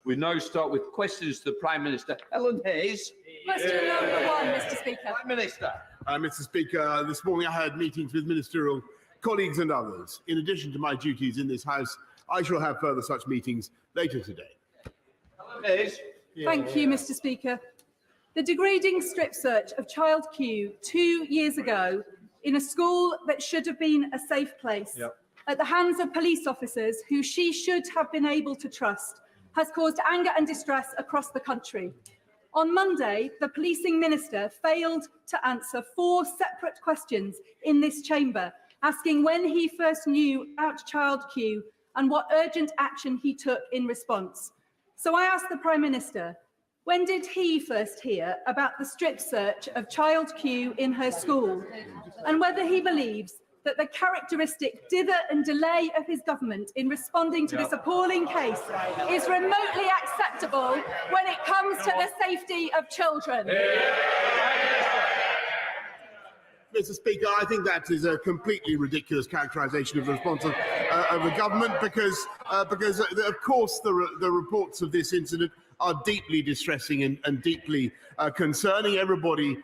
We now start with questions to the Prime Minister. Helen Hayes. Question number one, Mr. Speaker. Prime Minister. Mr. Speaker, this morning I had meetings with ministerial colleagues and others. In addition to my duties in this House, I shall have further such meetings later today. Helen Hayes. Thank you, Mr. Speaker. The degrading strip search of Child Q 2 years ago in a school that should have been a safe place at the hands of police officers who she should have been able to trust has caused anger and distress across the country. On Monday, the policing minister failed to answer 4 separate questions in this chamber, asking when he first knew about Child Q and what urgent action he took in response. So I asked the Prime Minister, when did he first hear about the strip search of Child Q in her school, and whether he believes that the characteristic dither and delay of his government in responding to this appalling case is remotely acceptable when it comes to the safety of children. Mr. Speaker, I think that is a completely ridiculous characterisation of the response of the government, because of course the reports of this incident are deeply distressing and deeply concerning. Everybody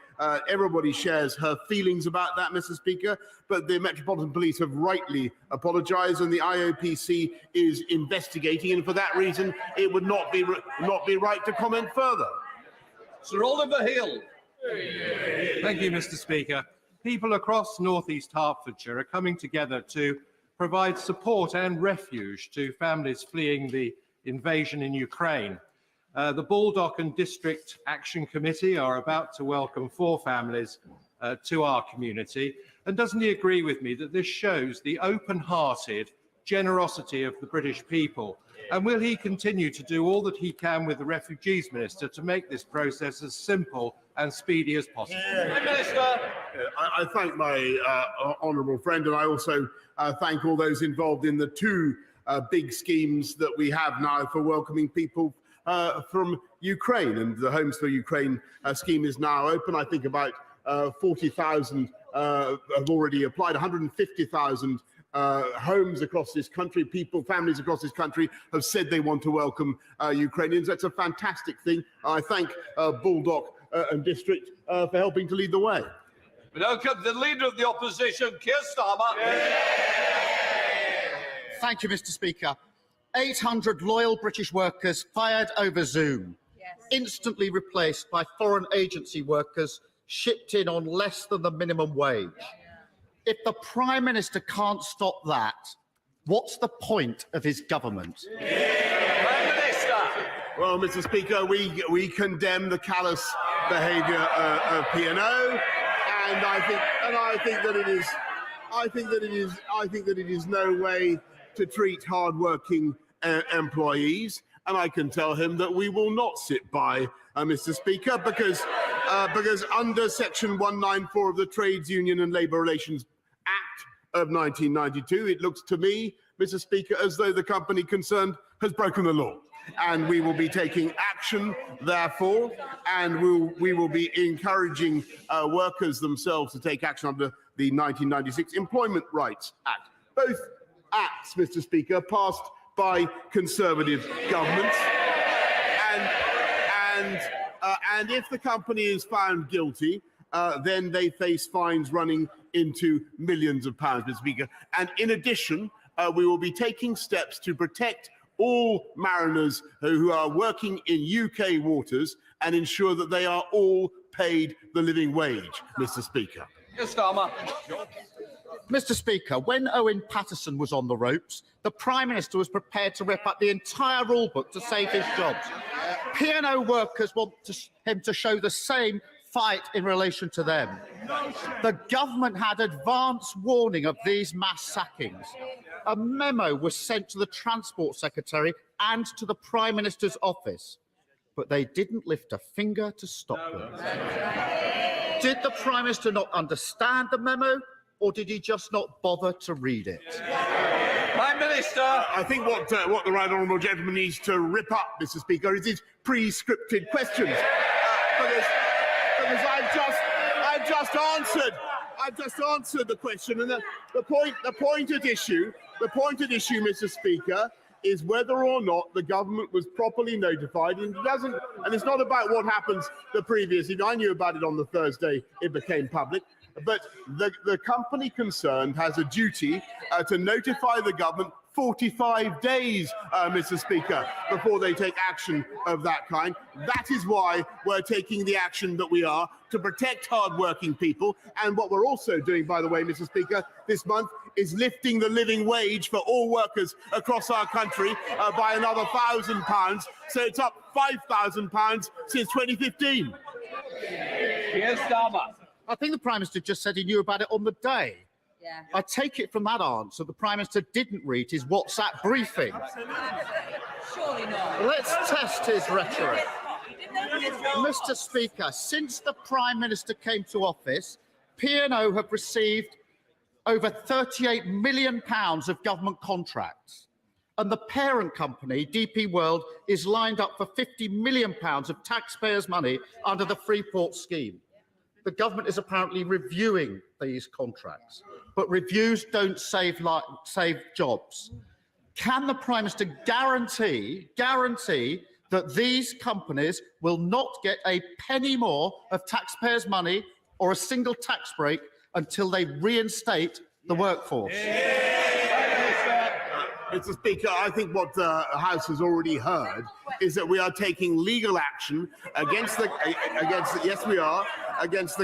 shares her feelings about that, Mr. Speaker, but the Metropolitan Police have rightly apologised, and the IOPC is investigating, and for that reason, it would not be right to comment further. Sir Oliver Hill. Thank you, Mr. Speaker. People across North East Hertfordshire are coming together to provide support and refuge to families fleeing the invasion in Ukraine. The Baldock and District Action Committee are about to welcome 4 families to our community. And doesn't he agree with me that this shows the open-hearted generosity of the British people? And will he continue to do all that he can with the Refugees Minister to make this process as simple and speedy as possible? Prime Minister. I thank my honourable friend, and I also thank all those involved in the 2 big schemes that we have now for welcoming people from Ukraine. And the Homes for Ukraine scheme is now open. I think about 40,000 have already applied. 150,000 homes across this country, families across this country have said they want to welcome Ukrainians. That's a fantastic thing. I thank Baldock and District for helping to lead the way. We welcome the Leader of the Opposition, Keir Starmer. Thank you, Mr. Speaker. 800 loyal British workers fired over Zoom, instantly replaced by foreign agency workers shipped in on less than the minimum wage. If the Prime Minister can't stop that, what's the point of his government? Prime Minister. Well, Mr. Speaker, we condemn the callous behaviour of P&O, and I think that it is no way to treat hard-working employees, and I can tell him that we will not sit by, Mr. Speaker, because under Section 194 of the Trades Union and Labour Relations Act of 1992, it looks to me, Mr. Speaker, as though the company concerned has broken the law. And we will be taking action, therefore, and we will be encouraging workers themselves to take action under the 1996 Employment Rights Act. Both acts, Mr. Speaker, passed by Conservative governments. And if the company is found guilty, then they face fines running into millions of pounds, Mr. Speaker. And in addition, we will be taking steps to protect all mariners who are working in UK waters and ensure that they are all paid the living wage, Mr. Speaker. Yes, Starmer. Mr. Speaker, when Owen Paterson was on the ropes, the Prime Minister was prepared to rip up the entire rule book to save his jobs. P&O workers want him to show the same fight in relation to them. The government had advance warning of these mass sackings. A memo was sent to the Transport Secretary and to the Prime Minister's office, but they didn't lift a finger to stop them. Did the Prime Minister not understand the memo, or did he just not bother to read it? Prime Minister. I think what the right honourable gentleman needs to rip up, Mr. Speaker, is his pre-scripted questions, because I've just answered the question, and the point at issue, Mr. Speaker, is whether or not the government was properly notified, and it doesn't. And it's not about what happens the previous evening. I knew about it on the Thursday it became public. But the company concerned has a duty to notify the government 45 days, Mr. Speaker, before they take action of that kind. That is why we're taking the action that we are to protect hard-working people. And what we're also doing, by the way, Mr. Speaker, this month is lifting the living wage for all workers across our country by another £1,000. So it's up £5,000 since 2015. Keir Starmer. I think the Prime Minister just said he knew about it on the day. Yeah. I take it from that answer the Prime Minister didn't read his WhatsApp briefing. Surely not. Let's test his rhetoric. Mr. Speaker, since the Prime Minister came to office, P&O have received over £38 million of government contracts. And the parent company, DP World, is lined up for £50 million of taxpayers' money under the Freeport scheme. The government is apparently reviewing these contracts, but reviews don't save jobs. Can the Prime Minister guarantee that these companies will not get a penny more of taxpayers' money or a single tax break until they reinstate the workforce? Mr. Speaker, I think what the House has already heard is that we are taking legal action against the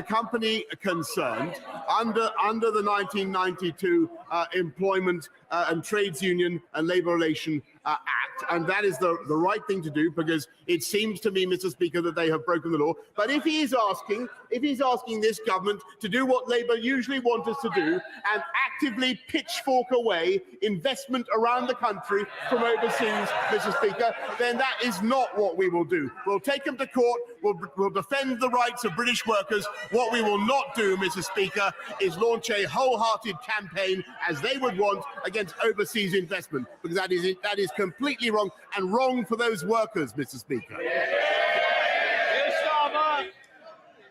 company concerned under the 1992 Employment and Trades Union and Labour Relation Act, and that is the right thing to do, because it seems to me, Mr. Speaker, that they have broken the law. But if he's asking this government to do what Labour usually want us to do and actively pitchfork away investment around the country from overseas, Mr. Speaker, then that is not what we will do. We'll take them to court. We'll defend the rights of British workers. What we will not do, Mr. Speaker, is launch a wholehearted campaign, as they would want, against overseas investment, because that is completely wrong, and wrong for those workers, Mr. Speaker.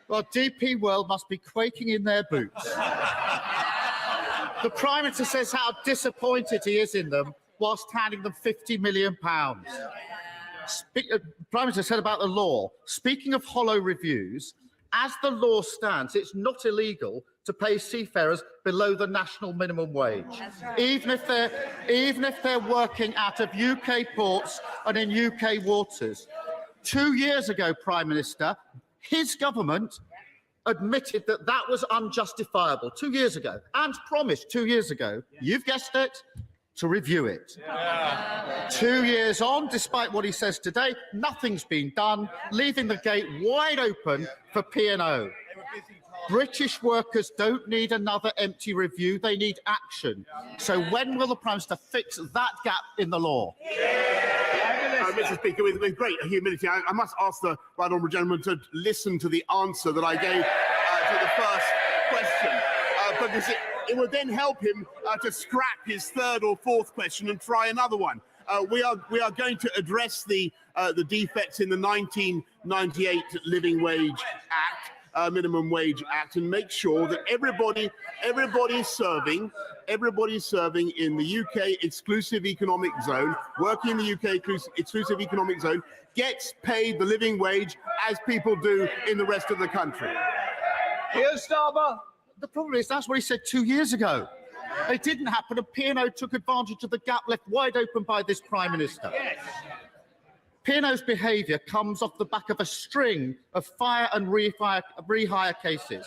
Well, DP World must be quaking in their boots. The Prime Minister says how disappointed he is in them, whilst handing them £50 million. Prime Minister said about the law, speaking of hollow reviews, as the law stands, it's not illegal to pay seafarers below the national minimum wage, even if they're working out of UK ports and in UK waters. 2 years ago, Prime Minister, his government admitted that that was unjustifiable 2 years ago, and promised 2 years ago, you've guessed it, to review it. 2 years on, despite what he says today, nothing's been done, leaving the gate wide open for P&O. British workers don't need another empty review, they need action. So when will the Prime Minister fix that gap in the law? Mr. Speaker, with great humility, I must ask the right honourable gentleman to listen to the answer that I gave to the first question, because it would then help him to scrap his third or fourth question and try another one. We are going to address the defects in the 1998 Living Wage Act, Minimum Wage Act, and make sure that everybody serving in the UK exclusive economic zone, working in the UK exclusive economic zone, gets paid the living wage as people do in the rest of the country. Keir Starmer. The problem is that's what he said 2 years ago. It didn't happen, and P&O took advantage of the gap left wide open by this Prime Minister. P&O's behaviour comes off the back of a string of fire and rehire cases.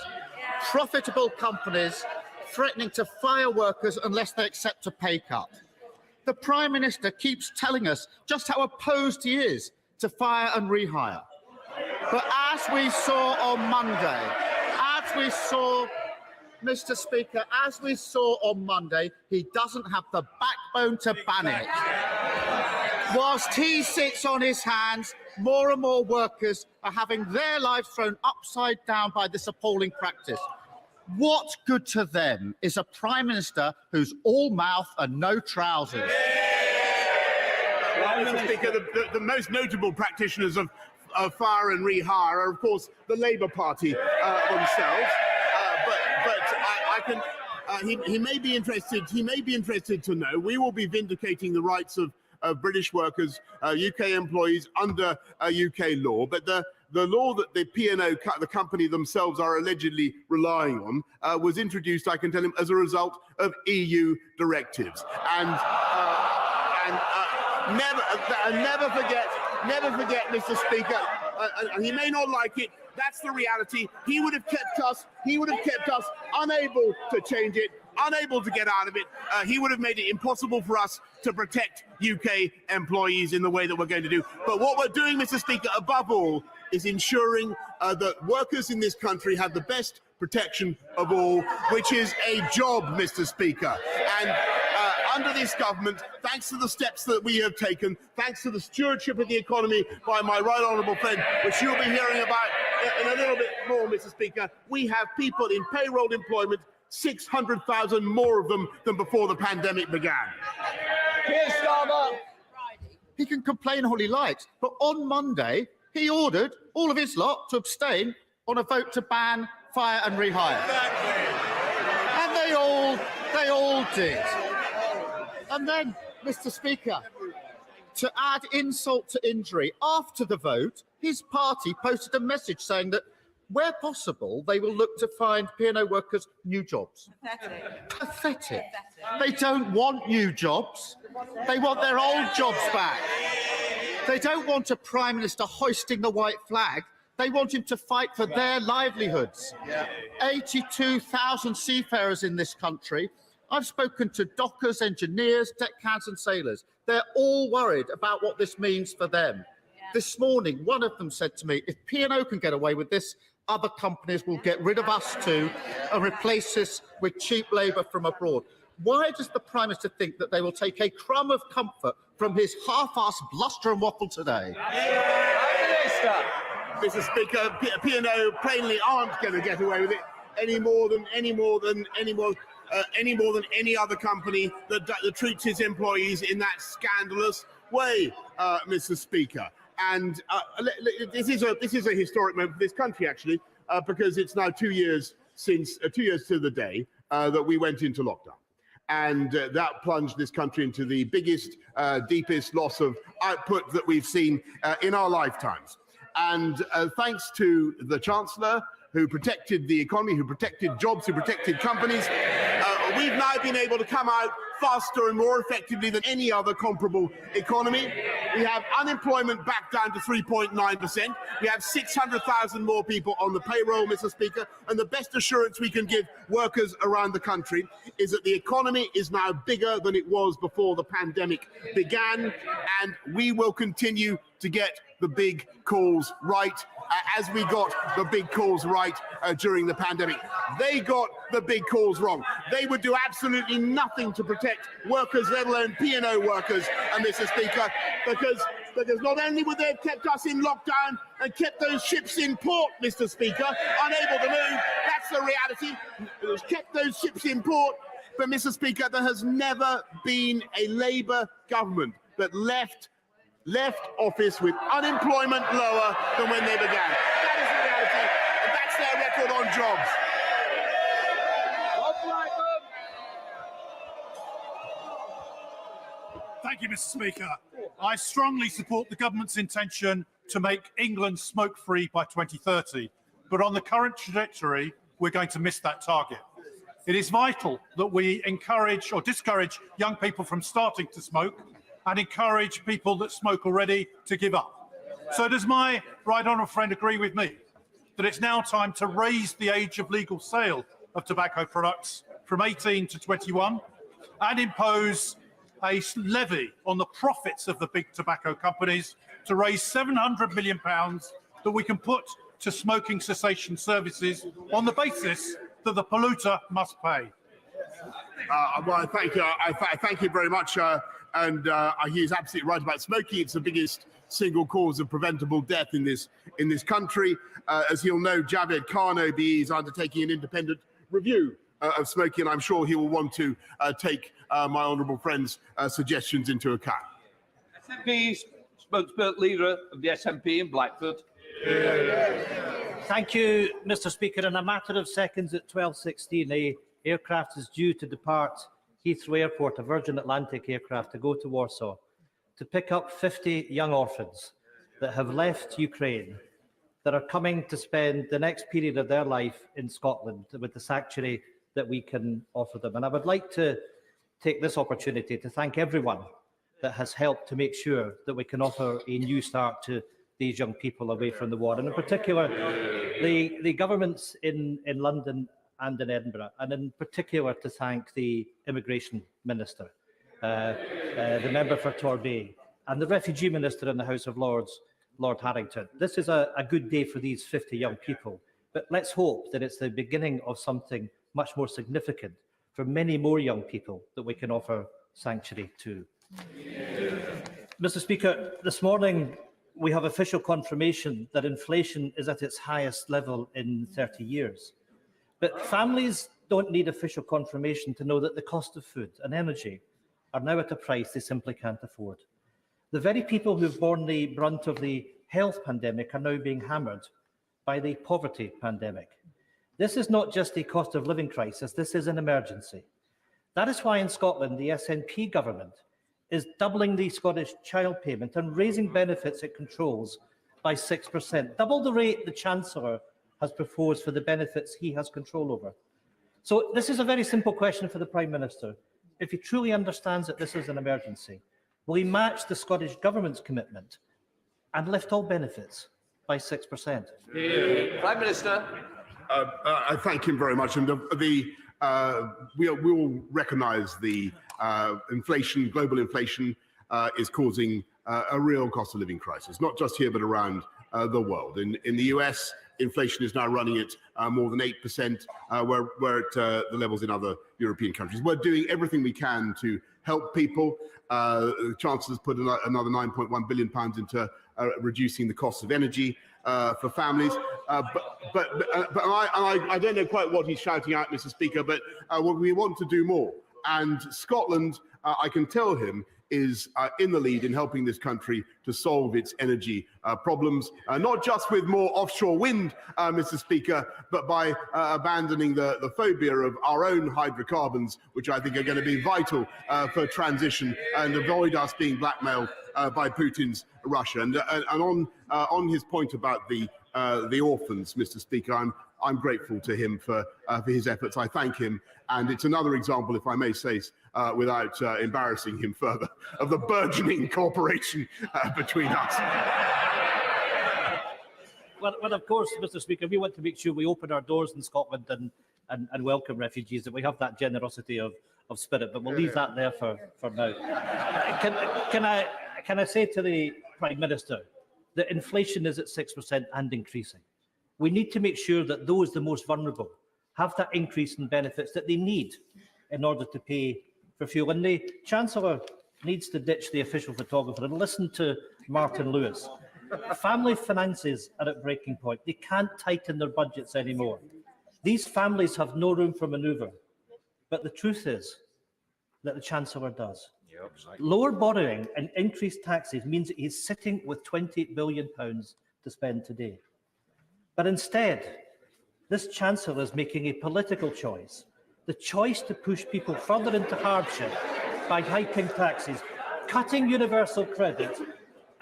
Profitable companies threatening to fire workers unless they accept a pay cut. The Prime Minister keeps telling us just how opposed he is to fire and rehire. But as we saw on Monday, Mr. Speaker, as we saw on Monday, he doesn't have the backbone to ban it. Whilst he sits on his hands, more and more workers are having their lives thrown upside down by this appalling practice. What good to them is a Prime Minister who's all mouth and no trousers? Well, Mr. Speaker, the most notable practitioners of fire and rehire are, of course, the Labour Party themselves. He may be interested. He may be interested to know we will be vindicating the rights of of British workers, UK employees under UK law. But the law that the P&O, the company themselves, are allegedly relying on was introduced, I can tell him, as a result of EU directives. And never forget, Mr. Speaker, and he may not like it, that's the reality. He would have kept us unable to change it, unable to get out of it. He would have made it impossible for us to protect UK employees in the way that we're going to do. But what we're doing, Mr. Speaker, above all, is ensuring that workers in this country have the best protection of all, which is a job, Mr. Speaker. And under this government, thanks to the steps that we have taken, thanks to the stewardship of the economy by my right honourable friend, which you'll be hearing about in a little bit more, Mr. Speaker, we have people in payroll employment, 600,000 more of them than before the pandemic began. Keir Starmer. He can complain all he likes, but on Monday, he ordered all of his lot to abstain on a vote to ban, fire and rehire. And they all did. And then, Mr. Speaker, to add insult to injury, after the vote, his party posted a message saying that where possible, they will look to find P&O workers new jobs. Pathetic. They don't want new jobs. They want their old jobs back. They don't want a Prime Minister hoisting the white flag. They want him to fight for their livelihoods. 82,000 seafarers in this country. I've spoken to dockers, engineers, deckhands and sailors. They're all worried about what this means for them. This morning, one of them said to me, if P&O can get away with this, other companies will get rid of us too and replace us with cheap labour from abroad. Why does the Prime Minister think that they will take a crumb of comfort from his half-assed bluster and waffle today? Mr. Speaker, P&O plainly aren't going to get away with it any more than any other company that treats its employees in that scandalous way, Mr. Speaker. And this is a historic moment for this country, actually, because it's now 2 years since 2 years to the day that we went into lockdown. And that plunged this country into the biggest, deepest loss of output that we've seen in our lifetimes. And thanks to the Chancellor, who protected the economy, who protected jobs, who protected companies, we've now been able to come out faster and more effectively than any other comparable economy. We have unemployment back down to 3.9%. We have 600,000 more people on the payroll, Mr. Speaker. And the best assurance we can give workers around the country is that the economy is now bigger than it was before the pandemic began. And we will continue to get the big calls right, as we got the big calls right during the pandemic. They got the big calls wrong. They would do absolutely nothing to protect workers, let alone P&O workers, Mr. Speaker, because not only would they have kept us in lockdown and kept those ships in port, Mr. Speaker, unable to move, that's the reality, it's kept those ships in port, but Mr. Speaker, there has never been a Labour government that left office with unemployment lower than when they began. That is the reality, and that's their record on jobs. Thank you, Mr. Speaker. I strongly support the government's intention to make England smoke-free by 2030, but on the current trajectory, we're going to miss that target. It is vital that we encourage or discourage young people from starting to smoke and encourage people that smoke already to give up. So does my right honourable friend agree with me that it's now time to raise the age of legal sale of tobacco products from 18 to 21 and impose a levy on the profits of the big tobacco companies to raise £700 million that we can put to smoking cessation services on the basis that the polluter must pay? Well, thank you. Thank you very much. He's absolutely right about smoking. It's the biggest single cause of preventable death in this country. As you'll know, Javed Khan OBE is undertaking an independent review of smoking. I'm sure he will want to take my honourable friend's suggestions into account. SNP spokesperson leader of the SNP in Blackford. Thank you, Mr. Speaker. In a matter of seconds at 12:16, the aircraft is due to depart Heathrow Airport, a Virgin Atlantic aircraft, to go to Warsaw. to pick up 50 young orphans that have left Ukraine, that are coming to spend the next period of their life in Scotland with the sanctuary that we can offer them. And I would like to take this opportunity to thank everyone that has helped to make sure that we can offer a new start to these young people away from the war, and in particular the governments in London and in Edinburgh, and in particular to thank the Immigration Minister, the member for Torbay, and the Refugee Minister in the House of Lords, Lord Harrington. This is a good day for these 50 young people, but let's hope that it's the beginning of something much more significant for many more young people that we can offer sanctuary to. Mr. Speaker, this morning we have official confirmation that inflation is at its highest level in 30 years. But families don't need official confirmation to know that the cost of food and energy are now at a price they simply can't afford. The very people who have borne the brunt of the health pandemic are now being hammered by the poverty pandemic. This is not just a cost of living crisis, this is an emergency. That is why in Scotland, the SNP government is doubling the Scottish child payment and raising benefits it controls by 6%, double the rate the Chancellor has proposed for the benefits he has control over. So this is a very simple question for the Prime Minister. If he truly understands that this is an emergency, will he match the Scottish Government's commitment and lift all benefits by 6%? Prime Minister. I thank him very much. And we will recognise the inflation, global inflation, is causing a real cost of living crisis, not just here, but around the world. In the US, inflation is now running at more than 8%, where at the levels in other European countries. We're doing everything we can to help people. The Chancellor's put another £9.1 billion into reducing the cost of energy for families. But I don't know quite what he's shouting out, Mr. Speaker, but we want to do more. And Scotland, I can tell him, is in the lead in helping this country to solve its energy problems, not just with more offshore wind, Mr. Speaker, but by abandoning the phobia of our own hydrocarbons, which I think are going to be vital for transition and avoid us being blackmailed by Putin's Russia. And on his point about the orphans, Mr. Speaker, I'm grateful to him for his efforts. I thank him, and it's another example, if I may say, without embarrassing him further, of the burgeoning cooperation between us. Well, of course, Mr. Speaker, we want to make sure we open our doors in Scotland and welcome refugees, that we have that generosity of spirit, but we'll leave that there for now. Can I say to the Prime Minister that inflation is at 6% and increasing? We need to make sure that those the most vulnerable have that increase in benefits that they need in order to pay for fuel. And the Chancellor needs to ditch the official photographer and listen to Martin Lewis. Family finances are at breaking point. They can't tighten their budgets anymore. These families have no room for manoeuvre. But the truth is that the Chancellor does. Lower borrowing and increased taxes means that he's sitting with £20 billion to spend today. But instead, this Chancellor is making a political choice, the choice to push people further into hardship by hiking taxes, cutting universal credit,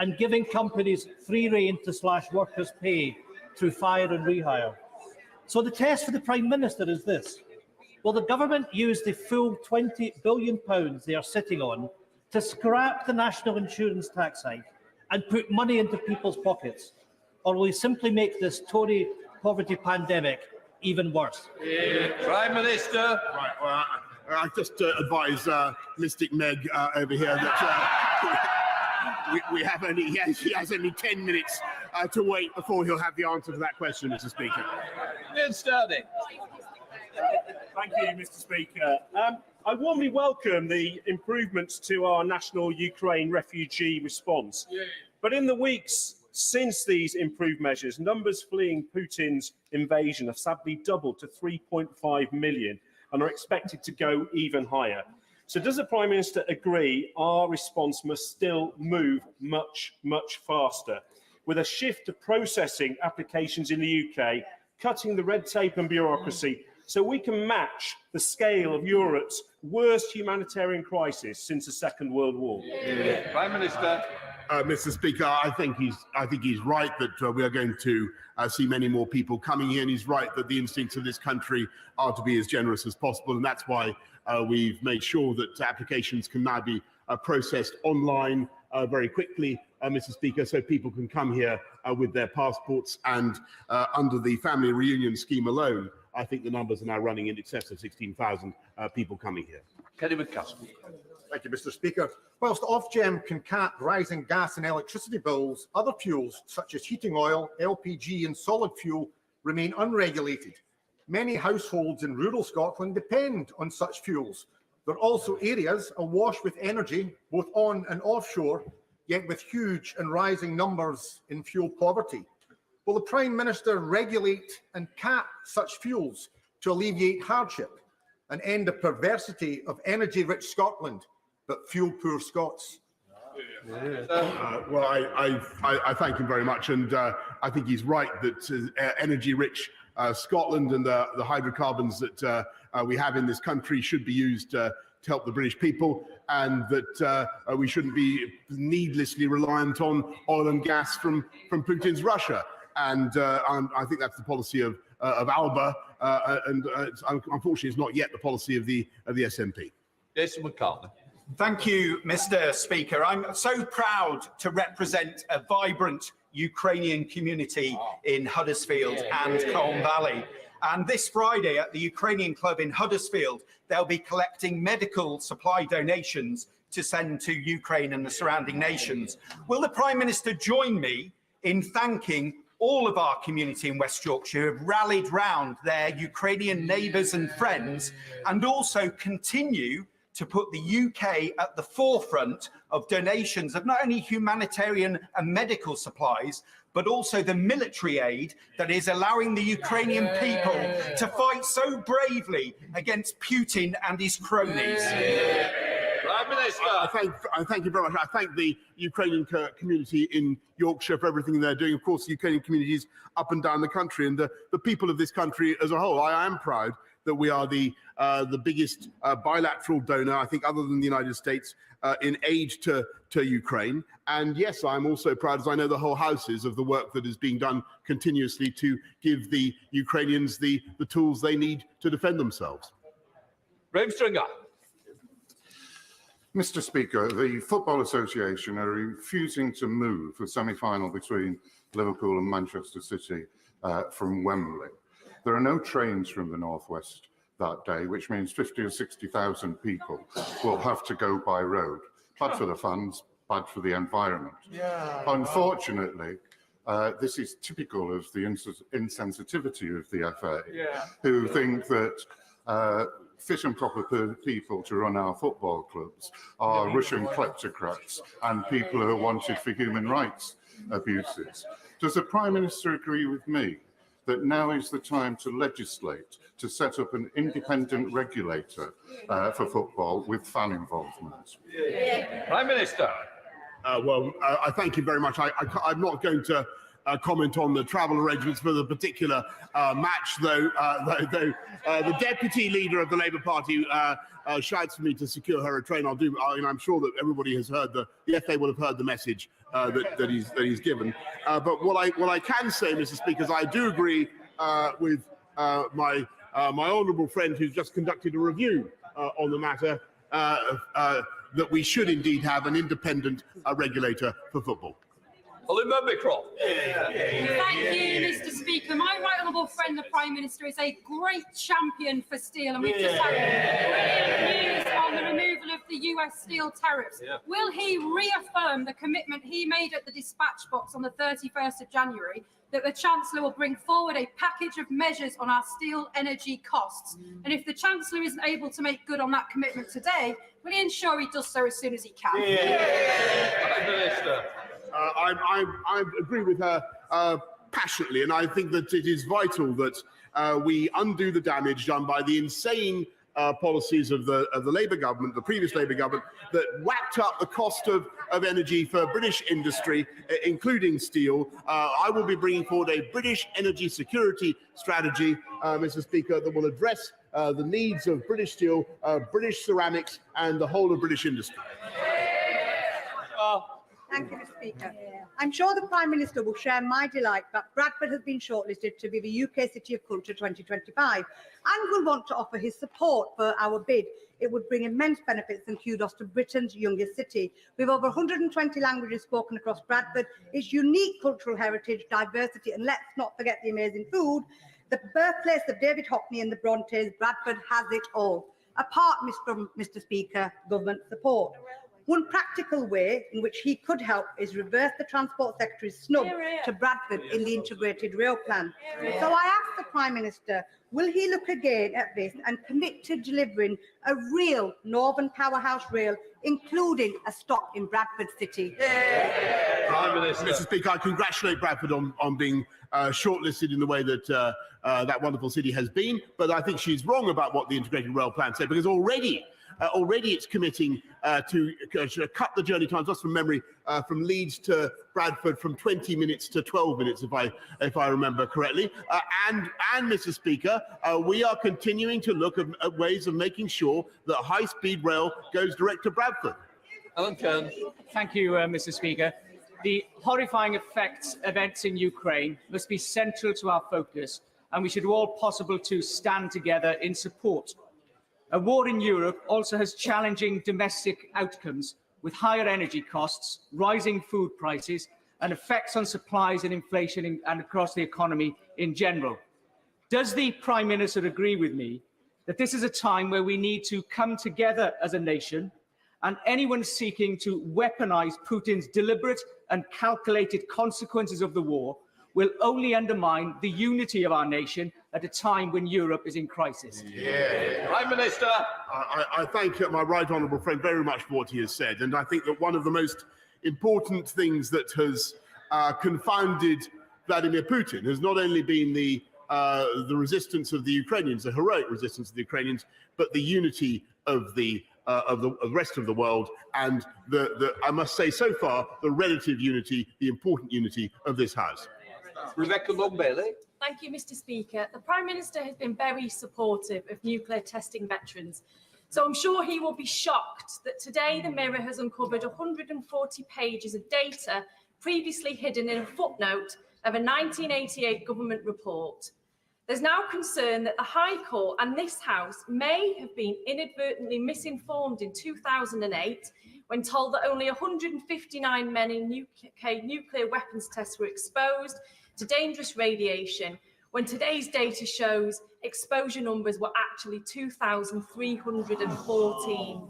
and giving companies free rein to slash workers' pay through fire and rehire. So the test for the Prime Minister is this. Will the government use the full £20 billion they are sitting on to scrap the national insurance tax hike and put money into people's pockets? Or will he simply make this Tory poverty pandemic even worse? Prime Minister. Right, well, I just advise Mystic Meg over here that he has only 10 minutes to wait before he'll have the answer to that question, Mr. Speaker. Good starting. Thank you, Mr. Speaker. I warmly welcome the improvements to our national Ukraine refugee response. But in the weeks since these improved measures, numbers fleeing Putin's invasion have sadly doubled to 3.5 million and are expected to go even higher. So does the Prime Minister agree our response must still move much, much faster, with a shift to processing applications in the UK, cutting the red tape and bureaucracy, so we can match the scale of Europe's worst humanitarian crisis since the Second World War? Prime Minister. Mr. Speaker, I think he's right that we are going to see many more people coming here, and he's right that the instincts of this country are to be as generous as possible, and that's why we've made sure that applications can now be processed online very quickly, Mr. Speaker, so people can come here with their passports. And under the family reunion scheme alone, I think the numbers are now running in excess of 16,000 people coming here. Kenny McCaskill. Thank you, Mr. Speaker. Whilst Ofgem can cap rising gas and electricity bills, other fuels such as heating oil, LPG and solid fuel remain unregulated. Many households in rural Scotland depend on such fuels. There are also areas awash with energy, both on and offshore, yet with huge and rising numbers in fuel poverty. Will the Prime Minister regulate and cap such fuels to alleviate hardship and end the perversity of energy-rich Scotland but fuel-poor Scots? Well, I thank him very much, and I think he's right that energy-rich Scotland and the hydrocarbons that we have in this country should be used to help the British people, and that we shouldn't be needlessly reliant on oil and gas from Putin's Russia. And I think that's the policy of Alba, and unfortunately, it's not yet the policy of the SNP. Jason McCartney. Thank you, Mr. Speaker. I'm so proud to represent a vibrant Ukrainian community in Huddersfield and Colne Valley. And this Friday at the Ukrainian Club in Huddersfield, they'll be collecting medical supply donations to send to Ukraine and the surrounding nations. Will the Prime Minister join me in thanking all of our community in West Yorkshire who have rallied round their Ukrainian neighbours and friends, and also continue to put the UK at the forefront of donations of not only humanitarian and medical supplies, but also the military aid that is allowing the Ukrainian people to fight so bravely against Putin and his cronies? Prime Minister. I thank you very much. I thank the Ukrainian community in Yorkshire for everything they're doing. Of course, the Ukrainian communities up and down the country, and the people of this country as a whole. I am proud that we are the biggest bilateral donor, I think, other than the United States, in aid to Ukraine. And yes, I'm also proud, as I know the whole House is, of the work that is being done continuously to give the Ukrainians the tools they need to defend themselves. Graham Stringer. Mr. Speaker, the Football Association are refusing to move the semi-final between Liverpool and Manchester City from Wembley. There are no trains from the northwest that day, which means 50 or 60,000 people will have to go by road. Bad for the fans, bad for the environment. Unfortunately, this is typical of the insensitivity of the FA, who think that fit and proper people to run our football clubs are Russian kleptocrats and people who are wanted for human rights abuses. Does the Prime Minister agree with me that now is the time to legislate to set up an independent regulator for football with fan involvement? Prime Minister. Well, I thank you very much. I'm not going to comment on the travel arrangements for the particular match, though the deputy leader of the Labour Party shouts for me to secure her a train. I'll do. I'm sure that everybody has heard the FA will have heard the message that he's given. But what I can say, Mr. Speaker, is I do agree with my honourable friend who's just conducted a review on the matter, that we should indeed have an independent regulator for football. Oliver Bicroft. Thank you, Mr. Speaker. My right honourable friend, the Prime Minister, is a great champion for steel, and we've just had great news on the removal of the US steel tariffs. Will he reaffirm the commitment he made at the dispatch box on the 31st of January that the Chancellor will bring forward a package of measures on our steel energy costs? And if the Chancellor isn't able to make good on that commitment today, will he ensure he does so as soon as he can? Prime Minister. I agree with her passionately, and I think that it is vital that we undo the damage done by the insane policies of the Labour government, the previous Labour government, that whacked up the cost of energy for British industry, including steel. I will be bringing forward a British energy security strategy, Mr. Speaker, that will address the needs of British steel, British ceramics, and the whole of British industry. Thank you, Mr. Speaker. I'm sure the Prime Minister will share my delight that Bradford has been shortlisted to be the UK City of Culture 2025 and will want to offer his support for our bid. It would bring immense benefits and kudos to Britain's youngest city. With over 120 languages spoken across Bradford, its unique cultural heritage, diversity, and let's not forget the amazing food, the birthplace of David Hockney and the Brontes, Bradford has it all. Apart from, Mr. Speaker, government support. One practical way in which he could help is reverse the Transport Secretary's snub to Bradford in the integrated rail plan. So I ask the Prime Minister, will he look again at this and commit to delivering a real Northern powerhouse rail, including a stop in Bradford City? Prime Minister. Mr. Speaker, I congratulate Bradford on being shortlisted in the way that that wonderful city has been, but I think she's wrong about what the integrated rail plan said, because already it's committing to cut the journey times, just from memory, from Leeds to Bradford from 20 minutes to 12 minutes, if I remember correctly. And Mr. Speaker, we are continuing to look at ways of making sure that high-speed rail goes direct to Bradford. Alan Kearns. Thank you, Mr. Speaker. The horrifying effects of events in Ukraine must be central to our focus, and we should do all possible to stand together in support. A war in Europe also has challenging domestic outcomes, with higher energy costs, rising food prices, and effects on supplies and inflation and across the economy in general. Does the Prime Minister agree with me that this is a time where we need to come together as a nation, and anyone seeking to weaponize Putin's deliberate and calculated consequences of the war will only undermine the unity of our nation at a time when Europe is in crisis? Prime Minister. I thank my right honourable friend very much for what he has said, and I think that one of the most important things that has confounded Vladimir Putin has not only been the resistance of the Ukrainians, the heroic resistance of the Ukrainians, but the unity of the rest of the world, and I must say so far, the relative unity, the important unity of this House. Rebecca Long-Bailey. Thank you, Mr. Speaker. The Prime Minister has been very supportive of nuclear testing veterans. So I'm sure he will be shocked that today the Mirror has uncovered 140 pages of data previously hidden in a footnote of a 1988 government report. There's now concern that the High Court and this House may have been inadvertently misinformed in 2008 when told that only 159 men in UK nuclear weapons tests were exposed to dangerous radiation, when today's data shows exposure numbers were actually 2,314.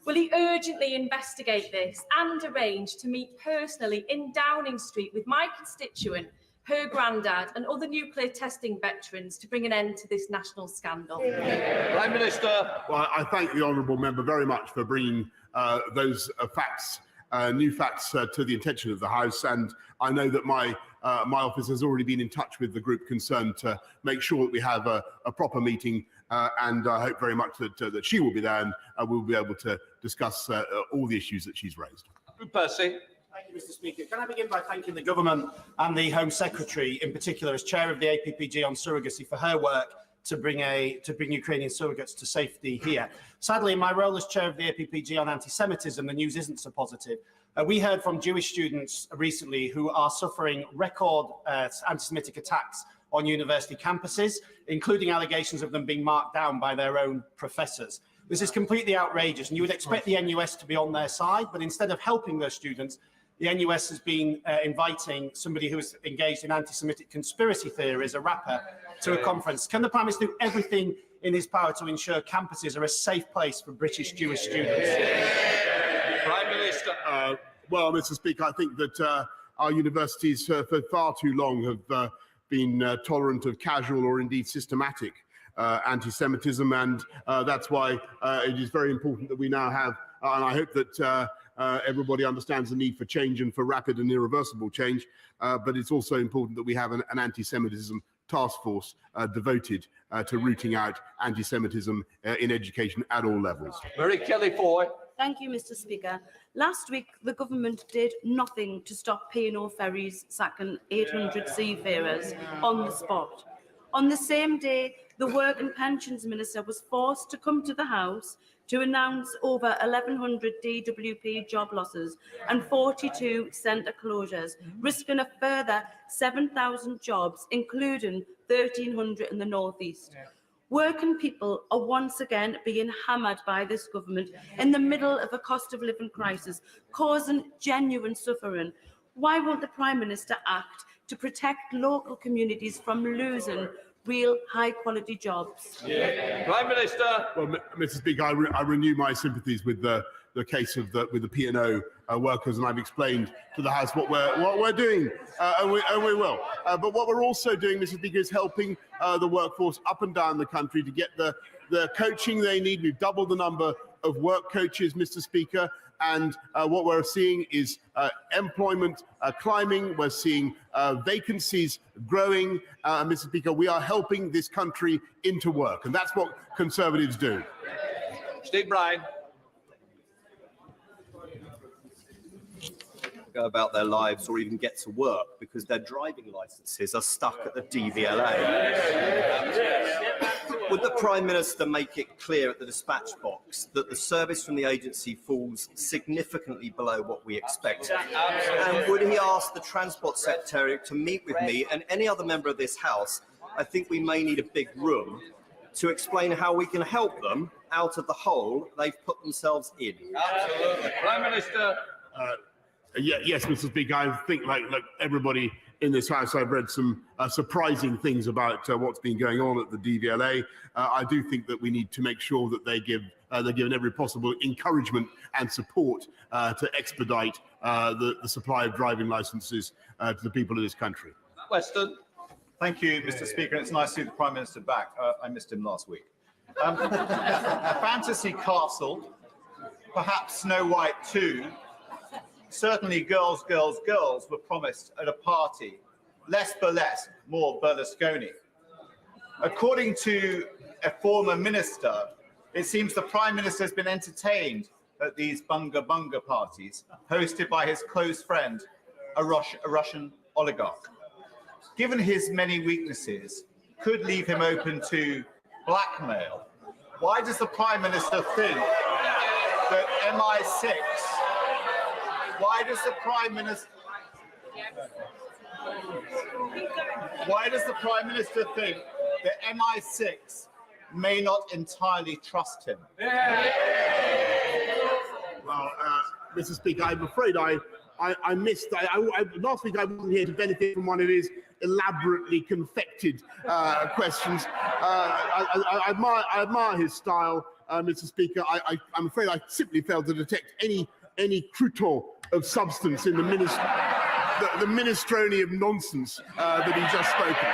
Will he urgently investigate this and arrange to meet personally in Downing Street with my constituent, her granddad and other nuclear testing veterans to bring an end to this national scandal? Prime Minister. Well, I thank the honourable member very much for bringing those facts, new facts, to the attention of the House, and I know that my office has already been in touch with the group concerned to make sure that we have a proper meeting, and I hope very much that she will be there and we'll be able to discuss all the issues that she's raised. Percy. Thank you, Mr. Speaker. Can I begin by thanking the Government and the Home Secretary, in particular, as chair of the APPG on surrogacy, for her work to bring Ukrainian surrogates to safety here. Sadly, in my role as chair of the APPG on anti-Semitism, the news isn't so positive. We heard from Jewish students recently who are suffering record anti-Semitic attacks on university campuses, including allegations of them being marked down by their own professors. This is completely outrageous, and you would expect the NUS to be on their side, but instead of helping those students, the NUS has been inviting somebody who is engaged in anti-Semitic conspiracy theories, a rapper, to a conference. Can the Prime Minister do everything in his power to ensure campuses are a safe place for British Jewish students? Prime Minister. Well, Mr. Speaker, I think that our universities for far too long have been tolerant of casual or indeed systematic anti-Semitism, and that's why it is very important that we now have, and I hope that everybody understands the need for change and for rapid and irreversible change, but it's also important that we have an anti-Semitism task force devoted to rooting out anti-Semitism in education at all levels. Mary Kelly Foy. Thank you, Mr. Speaker. Last week, the government did nothing to stop P&O ferries sacking 800 seafarers on the spot. On the same day, the Work and Pensions Minister was forced to come to the House to announce over 1,100 DWP job losses and 42 centre closures, risking a further 7,000 jobs, including 1,300 in the North East. Working people are once again being hammered by this government in the middle of a cost of living crisis, causing genuine suffering. Why won't the Prime Minister act to protect local communities from losing real high-quality jobs? Prime Minister. Well, Mr. Speaker, I renew my sympathies with the case of with the P&O workers, and I've explained to the House what we're doing, and we will. But what we're also doing, Mr. Speaker, is helping the workforce up and down the country to get the coaching they need. We've doubled the number of work coaches, Mr. Speaker, and what we're seeing is employment climbing. We're seeing vacancies growing. Mr. Speaker, we are helping this country into work, and that's what Conservatives do. Steve Bryan. Go about their lives or even get to work because their driving licences are stuck at the DVLA. Would the Prime Minister make it clear at the dispatch box that the service from the agency falls significantly below what we expect? And would he ask the Transport Secretary to meet with me and any other member of this House? I think we may need a big room to explain how we can help them out of the hole they've put themselves in. Absolutely. Prime Minister. Yes, Mr. Speaker, I think like everybody in this House, I've read some surprising things about what's been going on at the DVLA. I do think that we need to make sure that they're given every possible encouragement and support to expedite the supply of driving licences to the people of this country. Weston. Thank you, Mr. Speaker. It's nice to see the Prime Minister back. I missed him last week. Fantasy Castle, perhaps Snow White 2. Certainly girls, girls, girls were promised at a party. Less burlesque, more Berlusconi. According to a former minister, it seems the Prime Minister has been entertained at these bunga bunga parties hosted by his close friend, a Russian oligarch. Given his many weaknesses, could leave him open to blackmail. Why does the Prime Minister think that MI6 Why does the Prime Minister think that MI6 may not entirely trust him? Well, Mr. Speaker, I'm afraid I missed. Last week I wasn't here to benefit from one of his elaborately confected questions. I admire his style, Mr. Speaker. I'm afraid I simply failed to detect any crouton of substance in the minestrone of nonsense that he just spoken.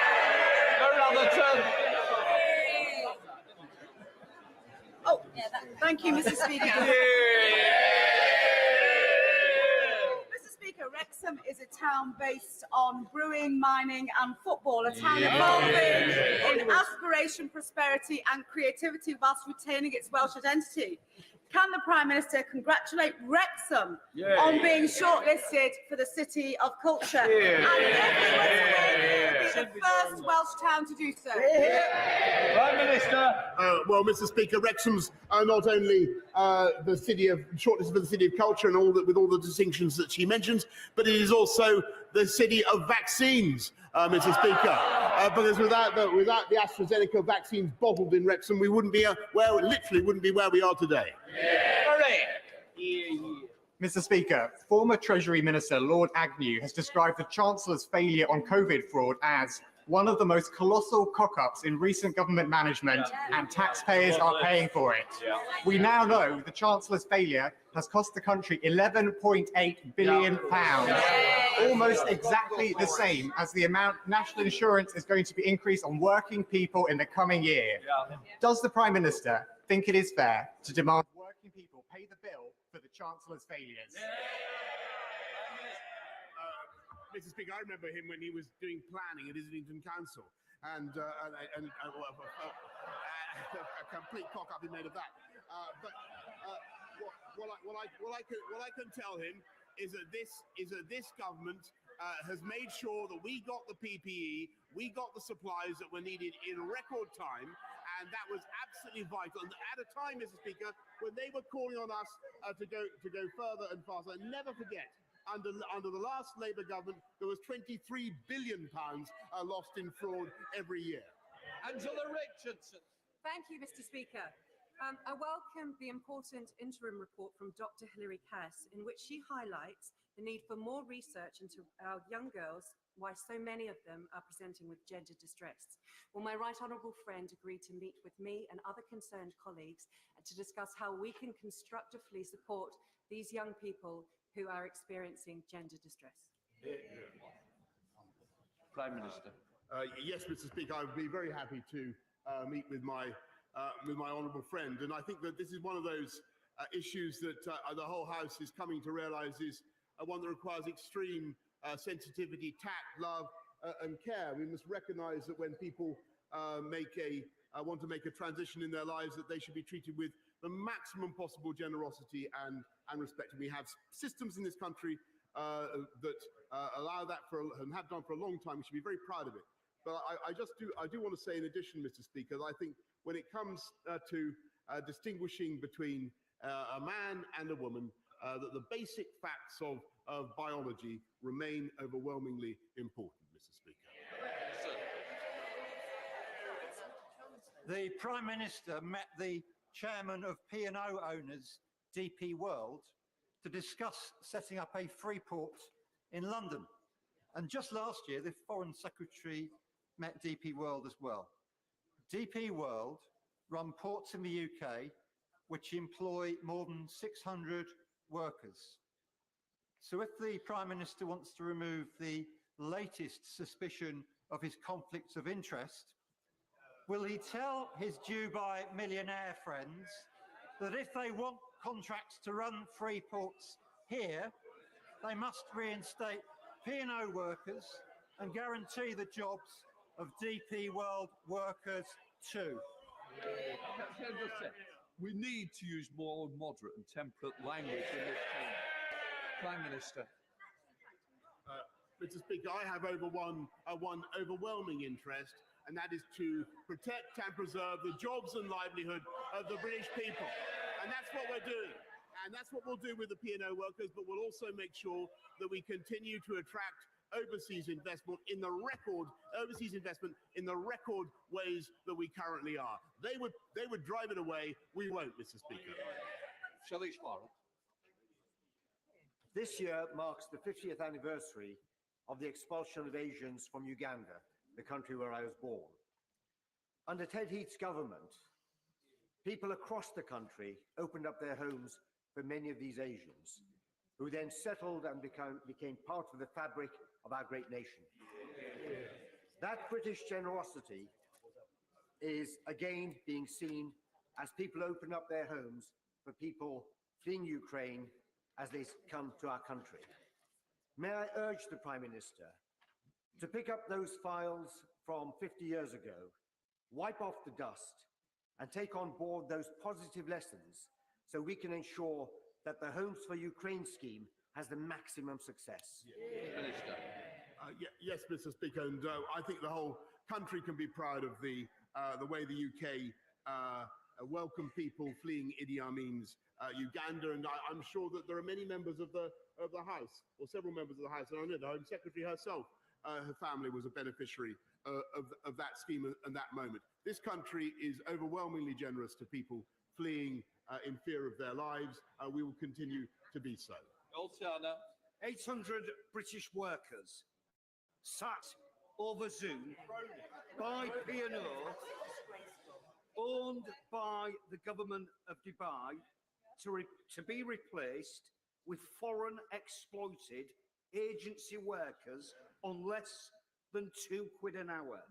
Oh, thank you, Mr. Speaker. Mr. Speaker, Wrexham is a town based on brewing, mining and football, a town evolving in aspiration, prosperity and creativity whilst retaining its Welsh identity. Can the Prime Minister congratulate Wrexham on being shortlisted for the City of Culture? And if he were to win, he would be the first Welsh town to do so. Prime Minister. Well, Mr. Speaker, Wrexham's not only the city of shortlisted for the City of Culture and with all the distinctions that she mentions, but it is also the city of vaccines, Mr. Speaker. Because without the AstraZeneca vaccines bottled in Wrexham, we wouldn't be literally wouldn't be where we are today. Mr. Speaker, former Treasury Minister Lord Agnew has described the Chancellor's failure on COVID fraud as one of the most colossal cock-ups in recent government management, and taxpayers are paying for it. We now know the Chancellor's failure has cost the country £11.8 billion, almost exactly the same as the amount national insurance is going to be increased on working people in the coming year. Does the Prime Minister think it is fair to demand working people pay the bill for the Chancellor's failures? Mr. Speaker, I remember him when he was doing planning at Islington Council, and a complete cock up he made of that. But what I can tell him is that this government has made sure that we got the PPE, we got the supplies that were needed in record time, and that was absolutely vital. And at a time, Mr. Speaker, when they were calling on us to go further and faster. And never forget, under the last Labour government, there was £23 billion lost in fraud every year. Angela Richardson. Thank you, Mr. Speaker. I welcome the important interim report from Dr. Hilary Cass, in which she highlights the need for more research into our young girls, why so many of them are presenting with gender distress. Well, my right honourable friend agreed to meet with me and other concerned colleagues to discuss how we can constructively support these young people who are experiencing gender distress. Prime Minister. Yes, Mr. Speaker, I would be very happy to meet with my honourable friend, and I think that this is one of those issues that the whole House is coming to realise is one that requires extreme sensitivity, tact, love, and care. We must recognise that when people want to make a transition in their lives, that they should be treated with the maximum possible generosity and respect. And we have systems in this country that allow that and have done for a long time. We should be very proud of it. But I do want to say, in addition, Mr. Speaker, that I think when it comes to distinguishing between a man and a woman, that the basic facts of biology remain overwhelmingly important, Mr. Speaker. The Prime Minister met the chairman of P&O owners, DP World, to discuss setting up a free port in London. And just last year, the Foreign Secretary met DP World as well. DP World run ports in the UK which employ more than 600 workers. So if the Prime Minister wants to remove the latest suspicion of his conflicts of interest, will he tell his Dubai millionaire friends that if they want contracts to run free ports here, they must reinstate P&O workers and guarantee the jobs of DP World workers too? We need to use more moderate and temperate language in this chamber. Prime Minister. Mr. Speaker, I have one overwhelming interest, and that is to protect and preserve the jobs and livelihood of the British people. And that's what we're doing. And that's what we'll do with the P&O workers, but we'll also make sure that we continue to attract overseas investment in the record ways that we currently are. They would drive it away. We won't, Mr. Speaker. Shall Warren. This year marks the 50th anniversary of the expulsion of Asians from Uganda, the country where I was born. Under Ted Heath's government, people across the country opened up their homes for many of these Asians, who then settled and became part of the fabric of our great nation. That British generosity is again being seen as people open up their homes for people fleeing Ukraine as they come to our country. May I urge the Prime Minister to pick up those files from 50 years ago, wipe off the dust, and take on board those positive lessons so we can ensure that the Homes for Ukraine scheme has the maximum success. Yes, Mr. Speaker, and I think the whole country can be proud of the way the UK welcomed people fleeing Idi Amin's Uganda, and I'm sure that there are many members of the House, or several members of the House, and I know the Home Secretary herself, her family was a beneficiary of that scheme and that moment. This country is overwhelmingly generous to people fleeing in fear of their lives. We will continue to be so. 800 British workers sat over Zoom by P&O, owned by the government of Dubai, to be replaced with foreign exploited agency workers on less than £2 an hour.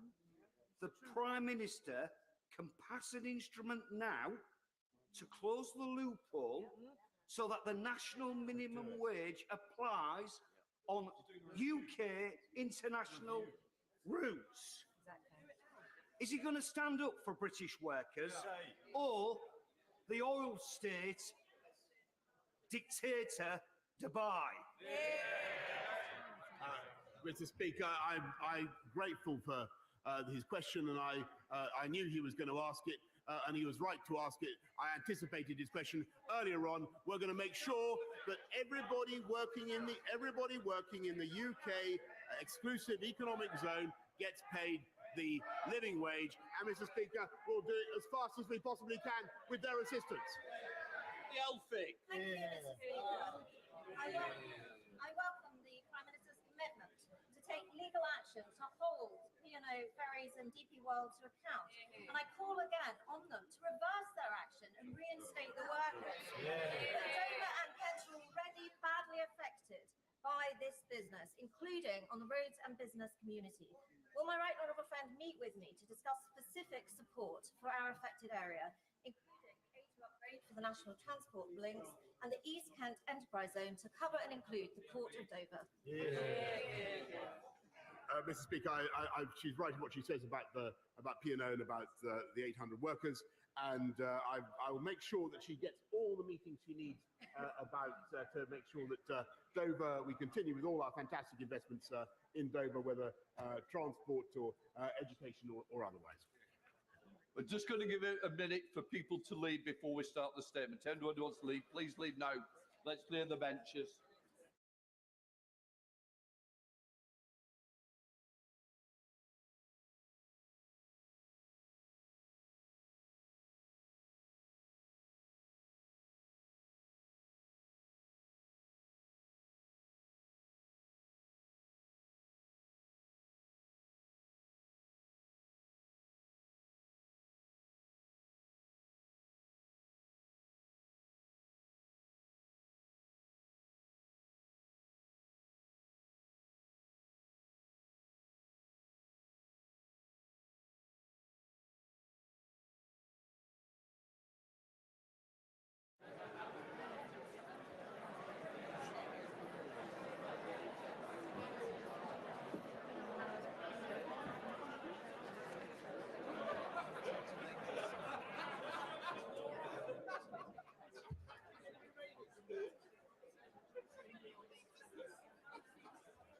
The Prime Minister can pass an instrument now to close the loophole so that the national minimum wage applies on UK international routes. Is he going to stand up for British workers or the oil state dictator Dubai? Mr. Speaker, I'm grateful for his question, and I knew he was going to ask it, and he was right to ask it. I anticipated his question earlier on. We're going to make sure that everybody working in the UK exclusive economic zone gets paid the living wage, and Mr. Speaker, we'll do it as fast as we possibly can with their assistance. Elphick. Thank you, Mr. Speaker. I welcome the Prime Minister's commitment to take legal action to hold P&O Ferries and DP World to account. And I call again on them to reverse their action and reinstate the workers. Dover and Kent are already badly affected by this business, including on the roads and business community. Will my right honourable friend meet with me to discuss specific support for our affected area, including A2 upgrade for the National Transport links and the East Kent Enterprise Zone to cover and include the Port of Dover? Mr. Speaker, she's right in what she says about P&O and about the 800 workers, and I will make sure that she gets all the meetings she needs to make sure that Dover, we continue with all our fantastic investments in Dover, whether transport or education or otherwise. We're just going to give it a minute for people to leave before we start the statement. Anyone who wants to leave, please leave now. Let's clear the benches.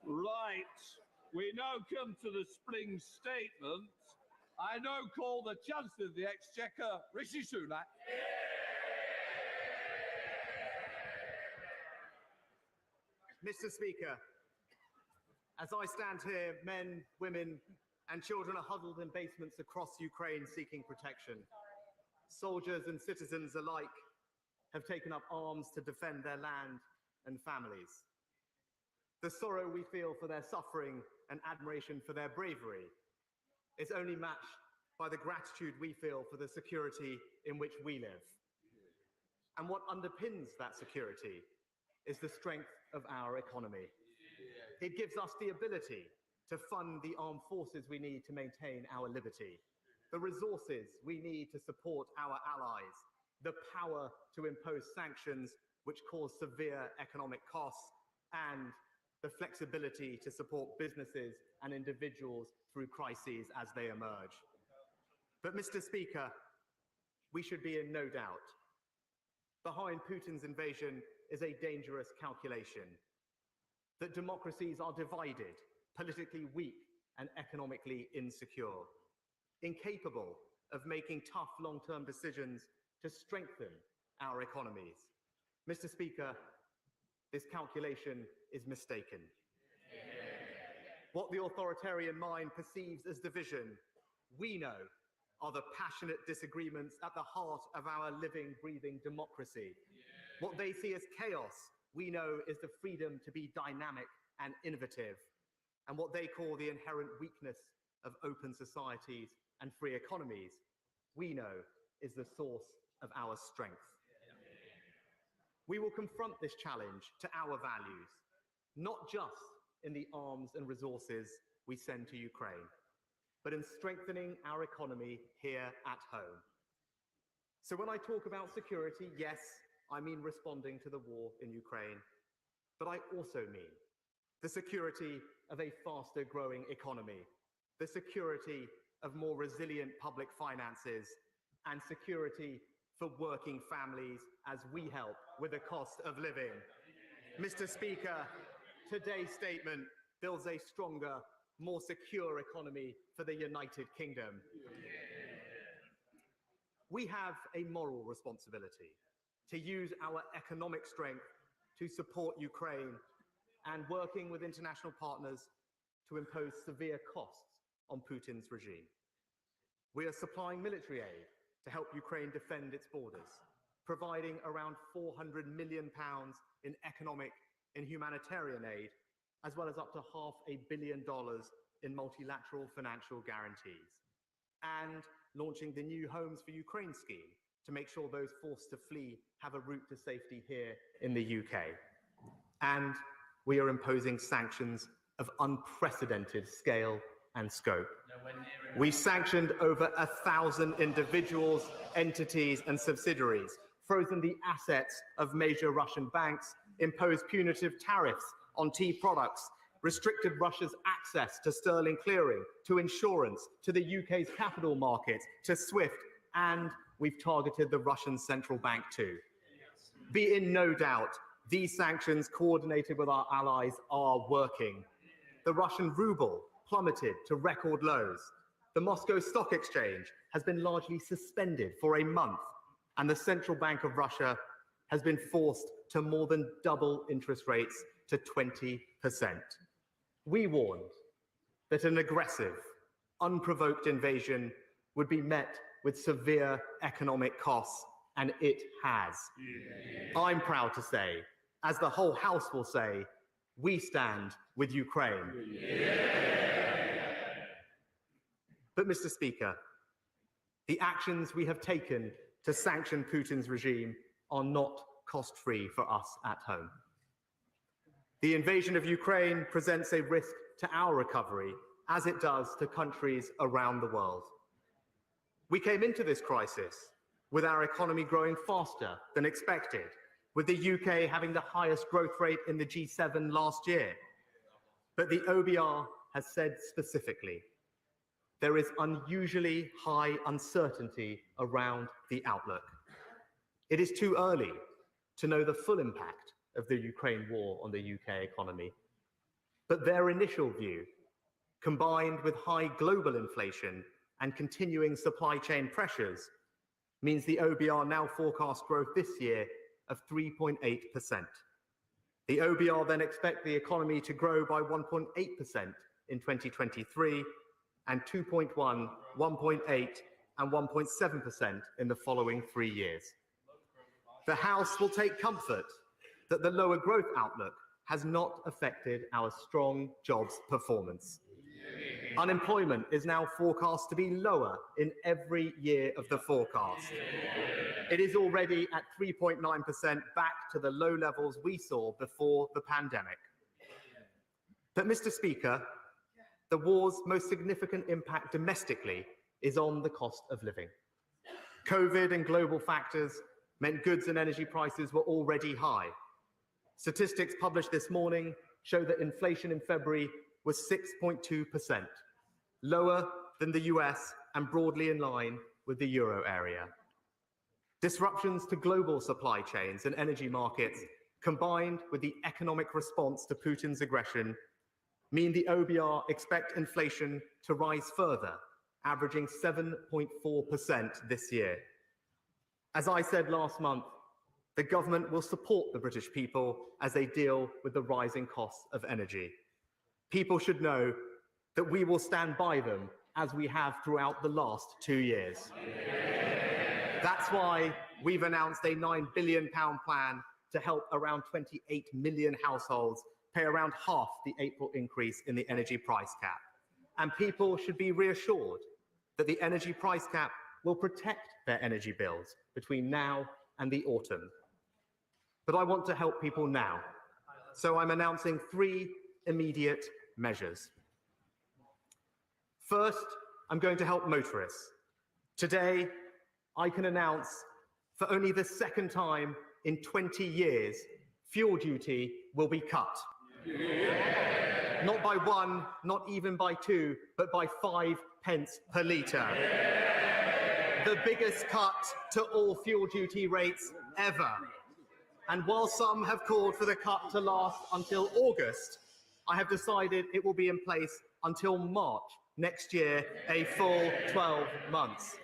Right, we now come to the spring statement. I now call the Chancellor of the Exchequer, Rishi Sunak. Mr. Speaker, as I stand here, men, women, and children are huddled in basements across Ukraine seeking protection. Soldiers and citizens alike have taken up arms to defend their land and families. The sorrow we feel for their suffering and admiration for their bravery is only matched by the gratitude we feel for the security in which we live. And what underpins that security is the strength of our economy. It gives us the ability to fund the armed forces we need to maintain our liberty, the resources we need to support our allies, the power to impose sanctions which cause severe economic costs, and the flexibility to support businesses and individuals through crises as they emerge. But, Mr. Speaker, we should be in no doubt. Behind Putin's invasion is a dangerous calculation that democracies are divided, politically weak and economically insecure, incapable of making tough long-term decisions to strengthen our economies. Mr. Speaker, this calculation is mistaken. What the authoritarian mind perceives as division, we know are the passionate disagreements at the heart of our living, breathing democracy. What they see as chaos, we know is the freedom to be dynamic and innovative. And what they call the inherent weakness of open societies and free economies, we know is the source of our strength. We will confront this challenge to our values, not just in the arms and resources we send to Ukraine, but in strengthening our economy here at home. So when I talk about security, yes, I mean responding to the war in Ukraine, but I also mean the security of a faster growing economy, the security of more resilient public finances and security for working families as we help with the cost of living. Mr. Speaker, today's statement builds a stronger, more secure economy for the United Kingdom. We have a moral responsibility to use our economic strength to support Ukraine and working with international partners to impose severe costs on Putin's regime. We are supplying military aid to help Ukraine defend its borders, providing around £400 million in economic and humanitarian aid, as well as up to $500 million in multilateral financial guarantees, and launching the new Homes for Ukraine scheme to make sure those forced to flee have a route to safety here in the UK. And we are imposing sanctions of unprecedented scale and scope. We sanctioned over 1,000 individuals, entities, and subsidiaries, frozen the assets of major Russian banks, imposed punitive tariffs on tea products, restricted Russia's access to sterling clearing, to insurance, to the UK's capital markets, to SWIFT, and we've targeted the Russian central bank too. Be in no doubt, these sanctions coordinated with our allies are working. The Russian ruble plummeted to record lows. The Moscow Stock Exchange has been largely suspended for a month, and the Central Bank of Russia has been forced to more than double interest rates to 20%. We warned that an aggressive, unprovoked invasion would be met with severe economic costs, and it has. I'm proud to say, as the whole House will say, we stand with Ukraine. But, Mr. Speaker, the actions we have taken to sanction Putin's regime are not cost-free for us at home. The invasion of Ukraine presents a risk to our recovery, as it does to countries around the world. We came into this crisis with our economy growing faster than expected, with the UK having the highest growth rate in the G7 last year. But the OBR has said specifically, there is unusually high uncertainty around the outlook. It is too early to know the full impact of the Ukraine war on the UK economy. But their initial view, combined with high global inflation and continuing supply chain pressures, means the OBR now forecasts growth this year of 3.8%. The OBR then expect the economy to grow by 1.8% in 2023 and 2.1%, 1.8% and 1.7% in the following 3 years. The House will take comfort that the lower growth outlook has not affected our strong jobs performance. Unemployment is now forecast to be lower in every year of the forecast. It is already at 3.9%, back to the low levels we saw before the pandemic. But, Mr. Speaker, the war's most significant impact domestically is on the cost of living. COVID and global factors meant goods and energy prices were already high. Statistics published this morning show that inflation in February was 6.2%, lower than the US and broadly in line with the euro area. Disruptions to global supply chains and energy markets, combined with the economic response to Putin's aggression, mean the OBR expect inflation to rise further, averaging 7.4% this year. As I said last month, the government will support the British people as they deal with the rising costs of energy. People should know that we will stand by them as we have throughout the last 2 years. That's why we've announced a £9 billion plan to help around 28 million households pay around half the April increase in the energy price cap. And people should be reassured that the energy price cap will protect their energy bills between now and the autumn. But I want to help people now, so I'm announcing 3 immediate measures. First, I'm going to help motorists. Today, I can announce, for only the second time in 20 years, fuel duty will be cut. Yeah. Not by 1, not even by 2, but by 5 pence per litre. The biggest cut to all fuel duty rates ever. And while some have called for the cut to last until August, I have decided it will be in place until March next year, a full 12 months.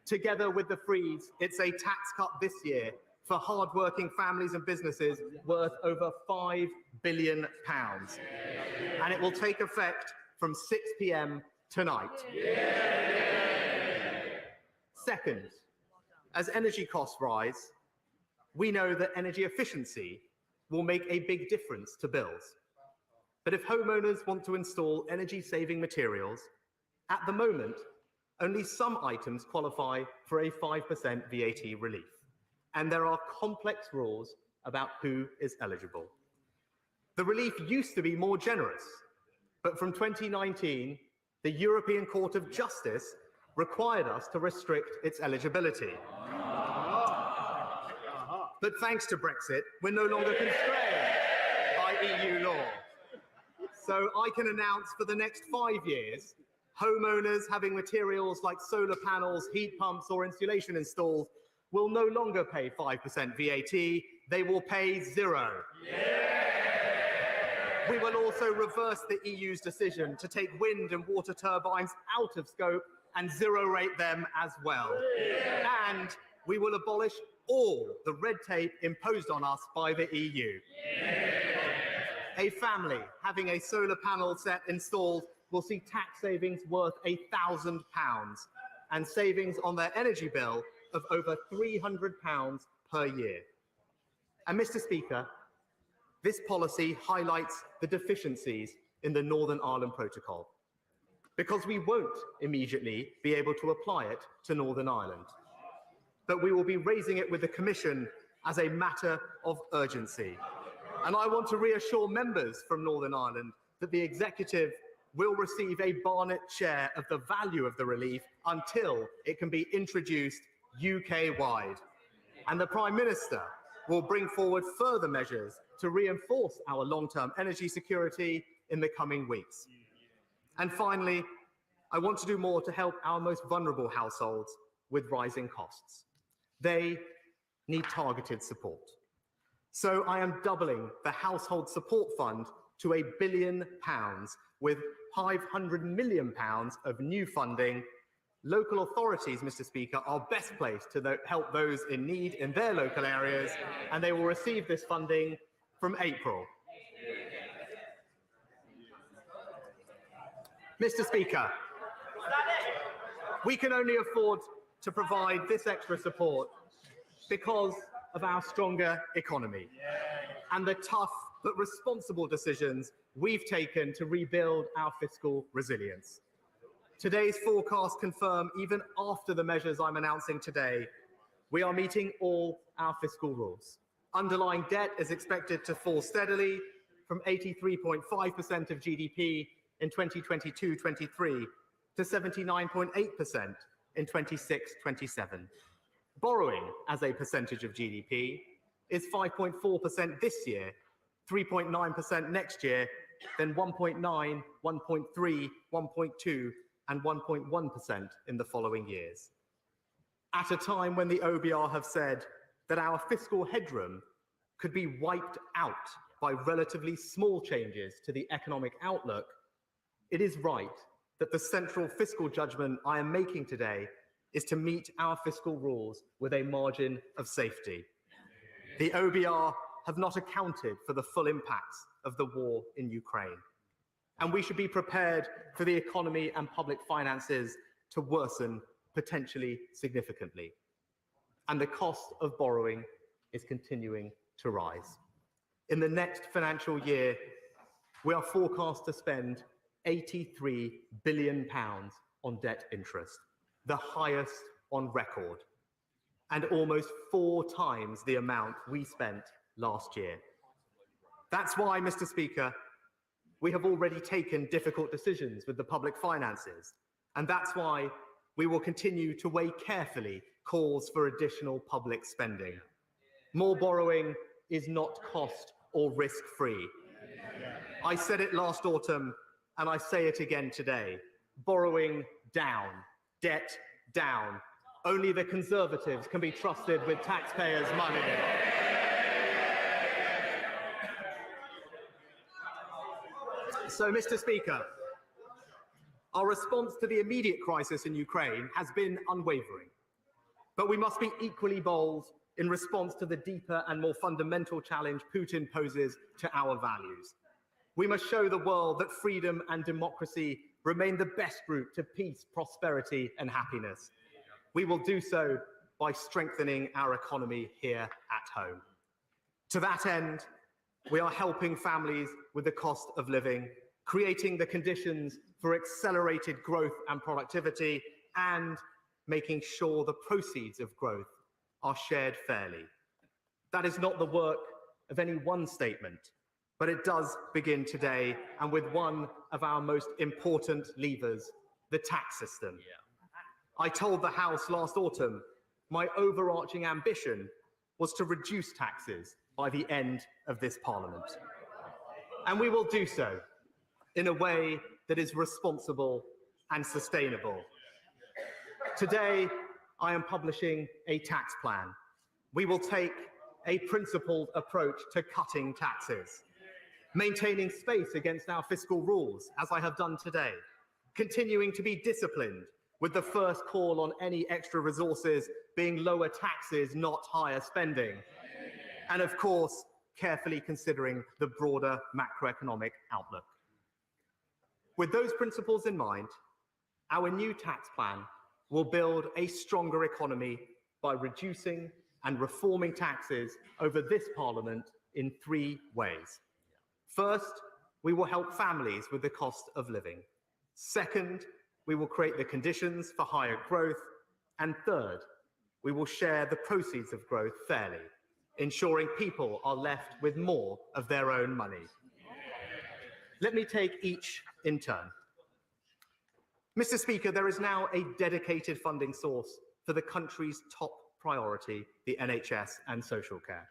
Together with the freeze, it's a tax cut this year for hard-working families and businesses worth over £5 billion. And it will take effect from 6 p.m. tonight. Second, as energy costs rise, we know that energy efficiency will make a big difference to bills. But if homeowners want to install energy-saving materials, at the moment, only some items qualify for a 5% VAT relief. And there are complex rules about who is eligible. The relief used to be more generous, but from 2019, the European Court of Justice required us to restrict its eligibility. But thanks to Brexit, we're no longer constrained by EU law. So I can announce for the next 5 years, homeowners having materials like solar panels, heat pumps, or insulation installed will no longer pay 5% VAT, they will pay 0. We will also reverse the EU's decision to take wind and water turbines out of scope and zero rate them as well. And we will abolish all the red tape imposed on us by the EU. A family having a solar panel set installed will see tax savings worth £1,000 and savings on their energy bill of over £300 per year. And Mr. Speaker, this policy highlights the deficiencies in the Northern Ireland Protocol, because we won't immediately be able to apply it to Northern Ireland. But we will be raising it with the Commission as a matter of urgency. And I want to reassure members from Northern Ireland that the Executive will receive a Barnett share of the value of the relief until it can be introduced UK-wide. And the Prime Minister will bring forward further measures to reinforce our long-term energy security in the coming weeks. And finally, I want to do more to help our most vulnerable households with rising costs. They need targeted support. So I am doubling the Household Support Fund to £1 billion with £500 million of new funding. Local authorities, Mr. Speaker, are best placed to help those in need in their local areas, and they will receive this funding from April. Mr. Speaker, we can only afford to provide this extra support because of our stronger economy and the tough but responsible decisions we've taken to rebuild our fiscal resilience. Today's forecasts confirm, even after the measures I'm announcing today, we are meeting all our fiscal rules. Underlying debt is expected to fall steadily from 83.5% of GDP in 2022-23 to 79.8% in 26-27. Borrowing as a percentage of GDP is 5.4% this year, 3.9% next year, then 1.9, 1.3, 1.2, and 1.1% in the following years. At a time when the OBR have said that our fiscal headroom could be wiped out by relatively small changes to the economic outlook, it is right that the central fiscal judgment I am making today is to meet our fiscal rules with a margin of safety. The OBR have not accounted for the full impacts of the war in Ukraine, and we should be prepared for the economy and public finances to worsen potentially significantly. And the cost of borrowing is continuing to rise. In the next financial year, we are forecast to spend £83 billion on debt interest, the highest on record, and almost 4 times the amount we spent last year. That's why, Mr. Speaker, we have already taken difficult decisions with the public finances, and that's why we will continue to weigh carefully calls for additional public spending. More borrowing is not cost or risk-free. I said it last autumn, and I say it again today. Borrowing down, debt down. Only the Conservatives can be trusted with taxpayers' money. So, Mr. Speaker, our response to the immediate crisis in Ukraine has been unwavering. But we must be equally bold in response to the deeper and more fundamental challenge Putin poses to our values. We must show the world that freedom and democracy remain the best route to peace, prosperity, and happiness. We will do so by strengthening our economy here at home. To that end, we are helping families with the cost of living, creating the conditions for accelerated growth and productivity, and making sure the proceeds of growth are shared fairly. That is not the work of any one statement, but it does begin today and with one of our most important levers, the tax system. I told the House last autumn my overarching ambition was to reduce taxes by the end of this Parliament. And we will do so in a way that is responsible and sustainable. Today, I am publishing a tax plan. We will take a principled approach to cutting taxes, maintaining space against our fiscal rules, as I have done today, continuing to be disciplined with the first call on any extra resources being lower taxes, not higher spending, and of course, carefully considering the broader macroeconomic outlook. With those principles in mind, our new tax plan will build a stronger economy by reducing and reforming taxes over this Parliament in 3 ways. First, we will help families with the cost of living. Second, we will create the conditions for higher growth. And third, we will share the proceeds of growth fairly, ensuring people are left with more of their own money. Let me take each in turn. Mr. Speaker, there is now a dedicated funding source for the country's top priority, the NHS and social care,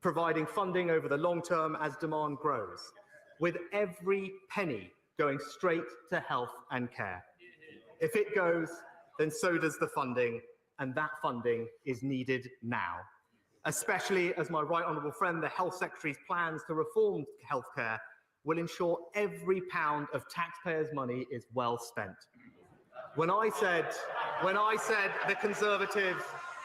providing funding over the long term as demand grows, with every penny going straight to health and care. If it goes, then so does the funding, and that funding is needed now, especially as my right honourable friend, the Health Secretary's plans to reform healthcare will ensure every pound of taxpayers' money is well spent. When I said the Conservatives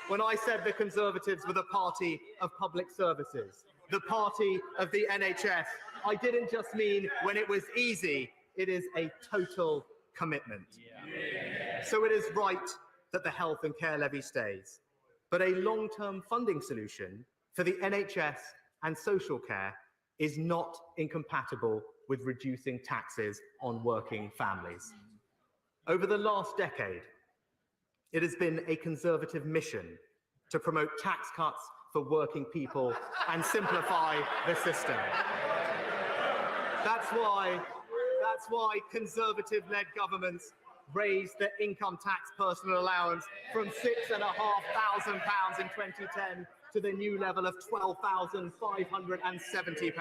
were the party of public services, the party of the NHS, I didn't just mean when it was easy, it is a total commitment. So it is right that the health and care levy stays, but a long-term funding solution for the NHS and social care is not incompatible with reducing taxes on working families. Over the last decade, it has been a Conservative mission to promote tax cuts for working people and simplify the system. That's why Conservative-led governments raised the income tax personal allowance from £6,500 in 2010 to the new level of £12,570.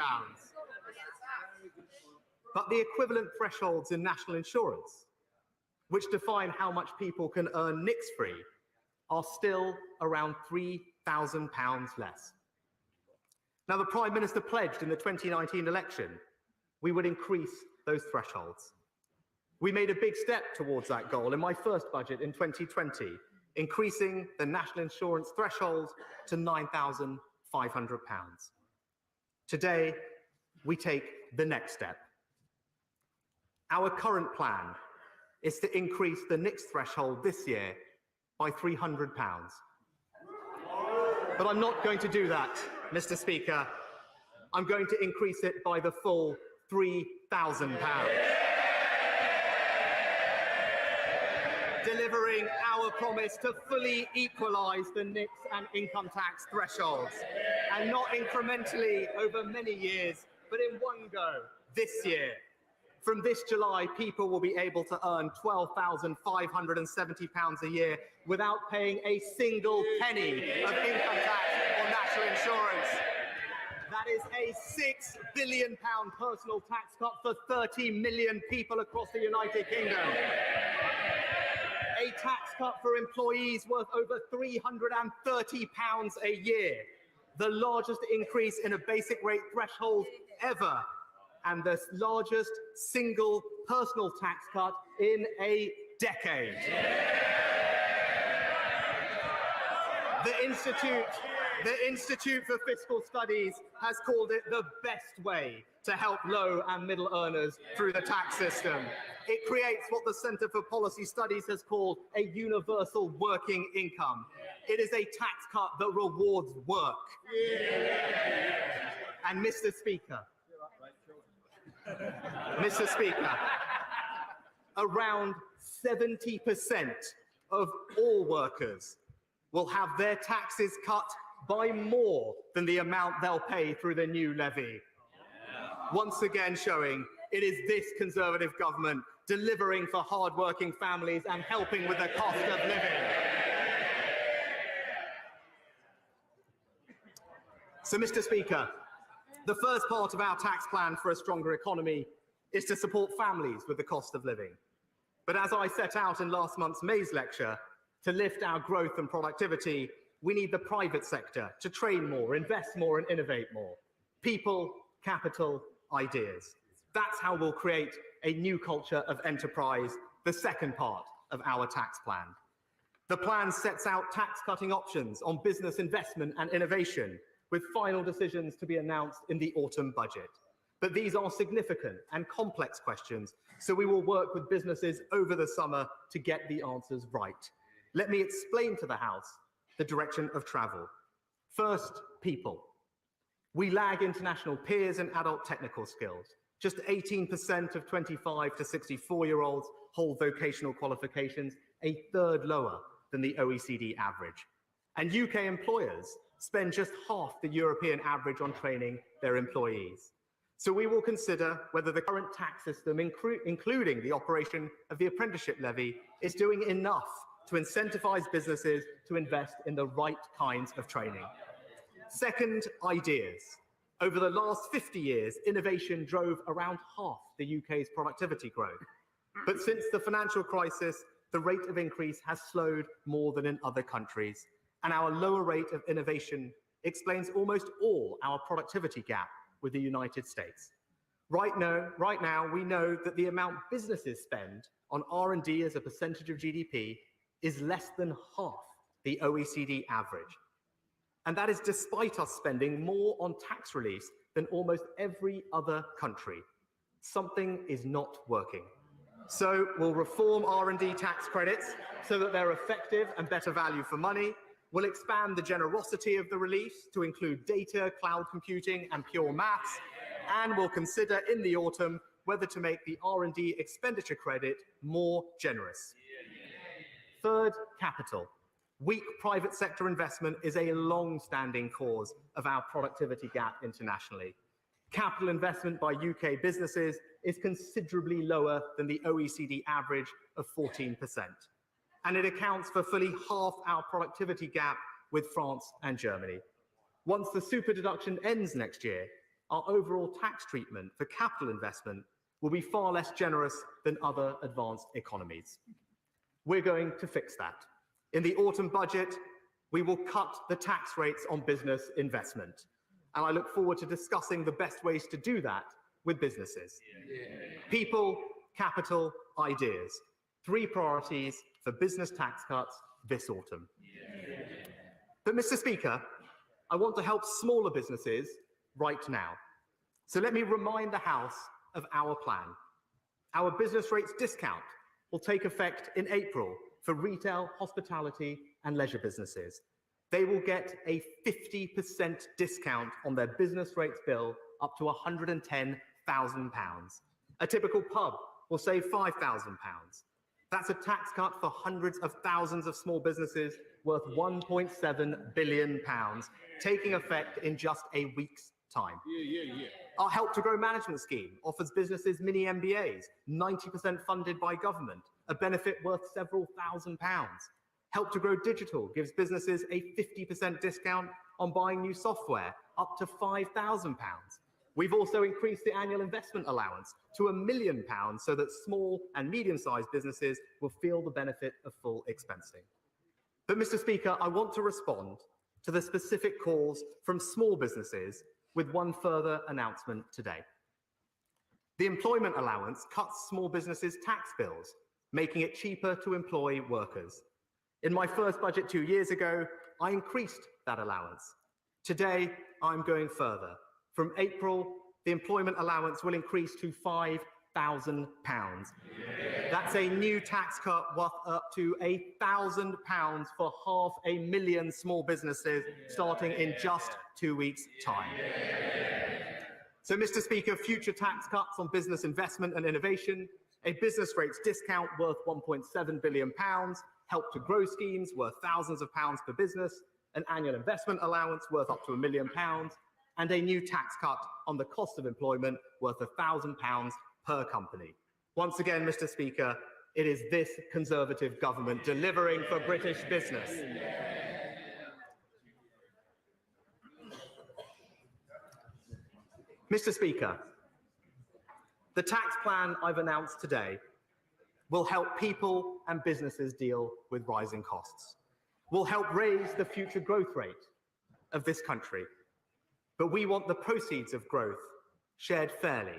But the equivalent thresholds in national insurance, which define how much people can earn NICS-free, are still around £3,000 less. Now, the Prime Minister pledged in the 2019 election we would increase those thresholds. We made a big step towards that goal in my first budget in 2020, increasing the national insurance threshold to £9,500. Today, we take the next step. Our current plan is to increase the NICS threshold this year by £300. But I'm not going to do that, Mr. Speaker. I'm going to increase it by the full £3,000. Delivering our promise to fully equalise the NICS and income tax thresholds, and not incrementally over many years, but in one go this year. From this July, people will be able to earn £12,570 a year without paying a single penny of income tax or national insurance. That That is a £6 billion personal tax cut for 30 million people across the United Kingdom. A tax cut for employees worth over £330 a year. The largest increase in a basic rate threshold ever, and the largest single personal tax cut in a decade. The Institute for Fiscal Studies has called it the best way to help low and middle earners through the tax system. It creates what the Centre for Policy Studies has called a universal working income. It is a tax cut that rewards work. And Mr. Speaker, around 70% of all workers will have their taxes cut by more than the amount they'll pay through the new levy. Once again showing it is this Conservative government delivering for hard-working families and helping with the cost of living. So, Mr. Speaker, the first part of our tax plan for a stronger economy is to support families with the cost of living. But as I set out in last month's May's lecture, to lift our growth and productivity, we need the private sector to train more, invest more, and innovate more. People, capital, ideas. That's how we'll create a new culture of enterprise, the second part of our tax plan. The plan sets out tax-cutting options on business investment and innovation, with final decisions to be announced in the autumn budget. But these are significant and complex questions, so we will work with businesses over the summer to get the answers right. Let me explain to the House the direction of travel. First, people. We lag international peers in adult technical skills. Just 18% of 25 to 64-year-olds hold vocational qualifications, a third lower than the OECD average. And UK employers spend just half the European average on training their employees. So we will consider whether the current tax system, including the operation of the apprenticeship levy, is doing enough to incentivize businesses to invest in the right kinds of training. Second, ideas. Over the last 50 years, innovation drove around half the UK's productivity growth. But since the financial crisis, the rate of increase has slowed more than in other countries, and our lower rate of innovation explains almost all our productivity gap with the United States. Right now, we know that the amount businesses spend on R&D as a percentage of GDP is less than half the OECD average. And that is despite us spending more on tax relief than almost every other country. Something is not working. So we'll reform R&D tax credits so that they're effective and better value for money. We'll expand the generosity of the reliefs to include data, cloud computing, and pure maths. And we'll consider in the autumn whether to make the R&D expenditure credit more generous. Third, capital. Weak private sector investment is a long-standing cause of our productivity gap internationally. Capital investment by UK businesses is considerably lower than the OECD average of 14%. And it accounts for fully half our productivity gap with France and Germany. Once the super deduction ends next year, our overall tax treatment for capital investment will be far less generous than other advanced economies. We're going to fix that. In the autumn budget, we will cut the tax rates on business investment. And I look forward to discussing the best ways to do that with businesses. People, capital, ideas. 3 priorities for business tax cuts this autumn. But Mr. Speaker, I want to help smaller businesses right now. So let me remind the House of our plan. Our business rates discount will take effect in April for retail, hospitality, and leisure businesses. They will get a 50% discount on their business rates bill up to £110,000. A typical pub will save £5,000. That's a tax cut for hundreds of thousands of small businesses worth £1.7 billion, taking effect in just a week's time. Our Help to Grow management scheme offers businesses mini MBAs, 90% funded by government, a benefit worth several £1,000s. Help to Grow Digital gives businesses a 50% discount on buying new software up to £5,000. We've also increased the annual investment allowance to £1 million so that small and medium-sized businesses will feel the benefit of full expensing. But, Mr. Speaker, I want to respond to the specific calls from small businesses with one further announcement today. The employment allowance cuts small businesses' tax bills, making it cheaper to employ workers. In my first budget 2 years ago, I increased that allowance. Today, I'm going further. From April, the employment allowance will increase to £5,000. That's a new tax cut worth up to £1,000 for 500,000 small businesses starting in just 2 weeks' time. So, Mr. Speaker, future tax cuts on business investment and innovation, a business rates discount worth £1.7 billion, help to grow schemes worth thousands of pounds per business, an annual investment allowance worth up to £1 million, and a new tax cut on the cost of employment worth £1,000 per company. Once again, Mr. Speaker, it is this Conservative government delivering for British business. Mr. Speaker, the tax plan I've announced today will help people and businesses deal with rising costs, will help raise the future growth rate of this country. But we want the proceeds of growth shared fairly,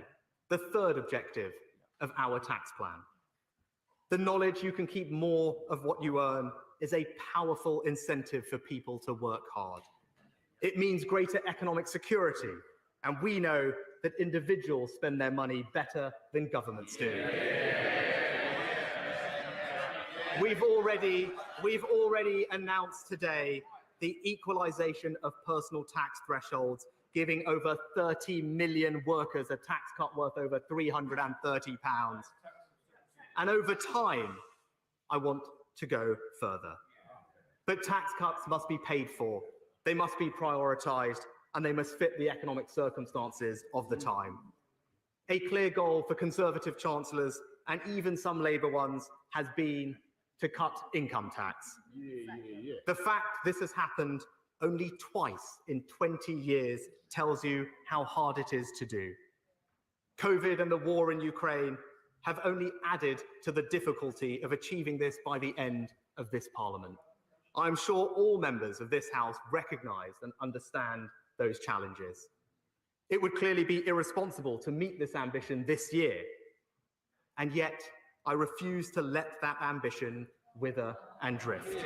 the third objective of our tax plan. The knowledge you can keep more of what you earn is a powerful incentive for people to work hard. It means greater economic security, and we know that individuals spend their money better than governments do. We've already announced today the equalisation of personal tax thresholds, giving over 30 million workers a tax cut worth over £330. And over time, I want to go further. But tax cuts must be paid for, they must be prioritised, and they must fit the economic circumstances of the time. A clear goal for Conservative chancellors, and even some Labour ones, has been to cut income tax. The fact this has happened only twice in 20 years tells you how hard it is to do. COVID and the war in Ukraine have only added to the difficulty of achieving this by the end of this Parliament. I'm sure all members of this House recognise and understand those challenges. It would clearly be irresponsible to meet this ambition this year, and yet I refuse to let that ambition wither and drift.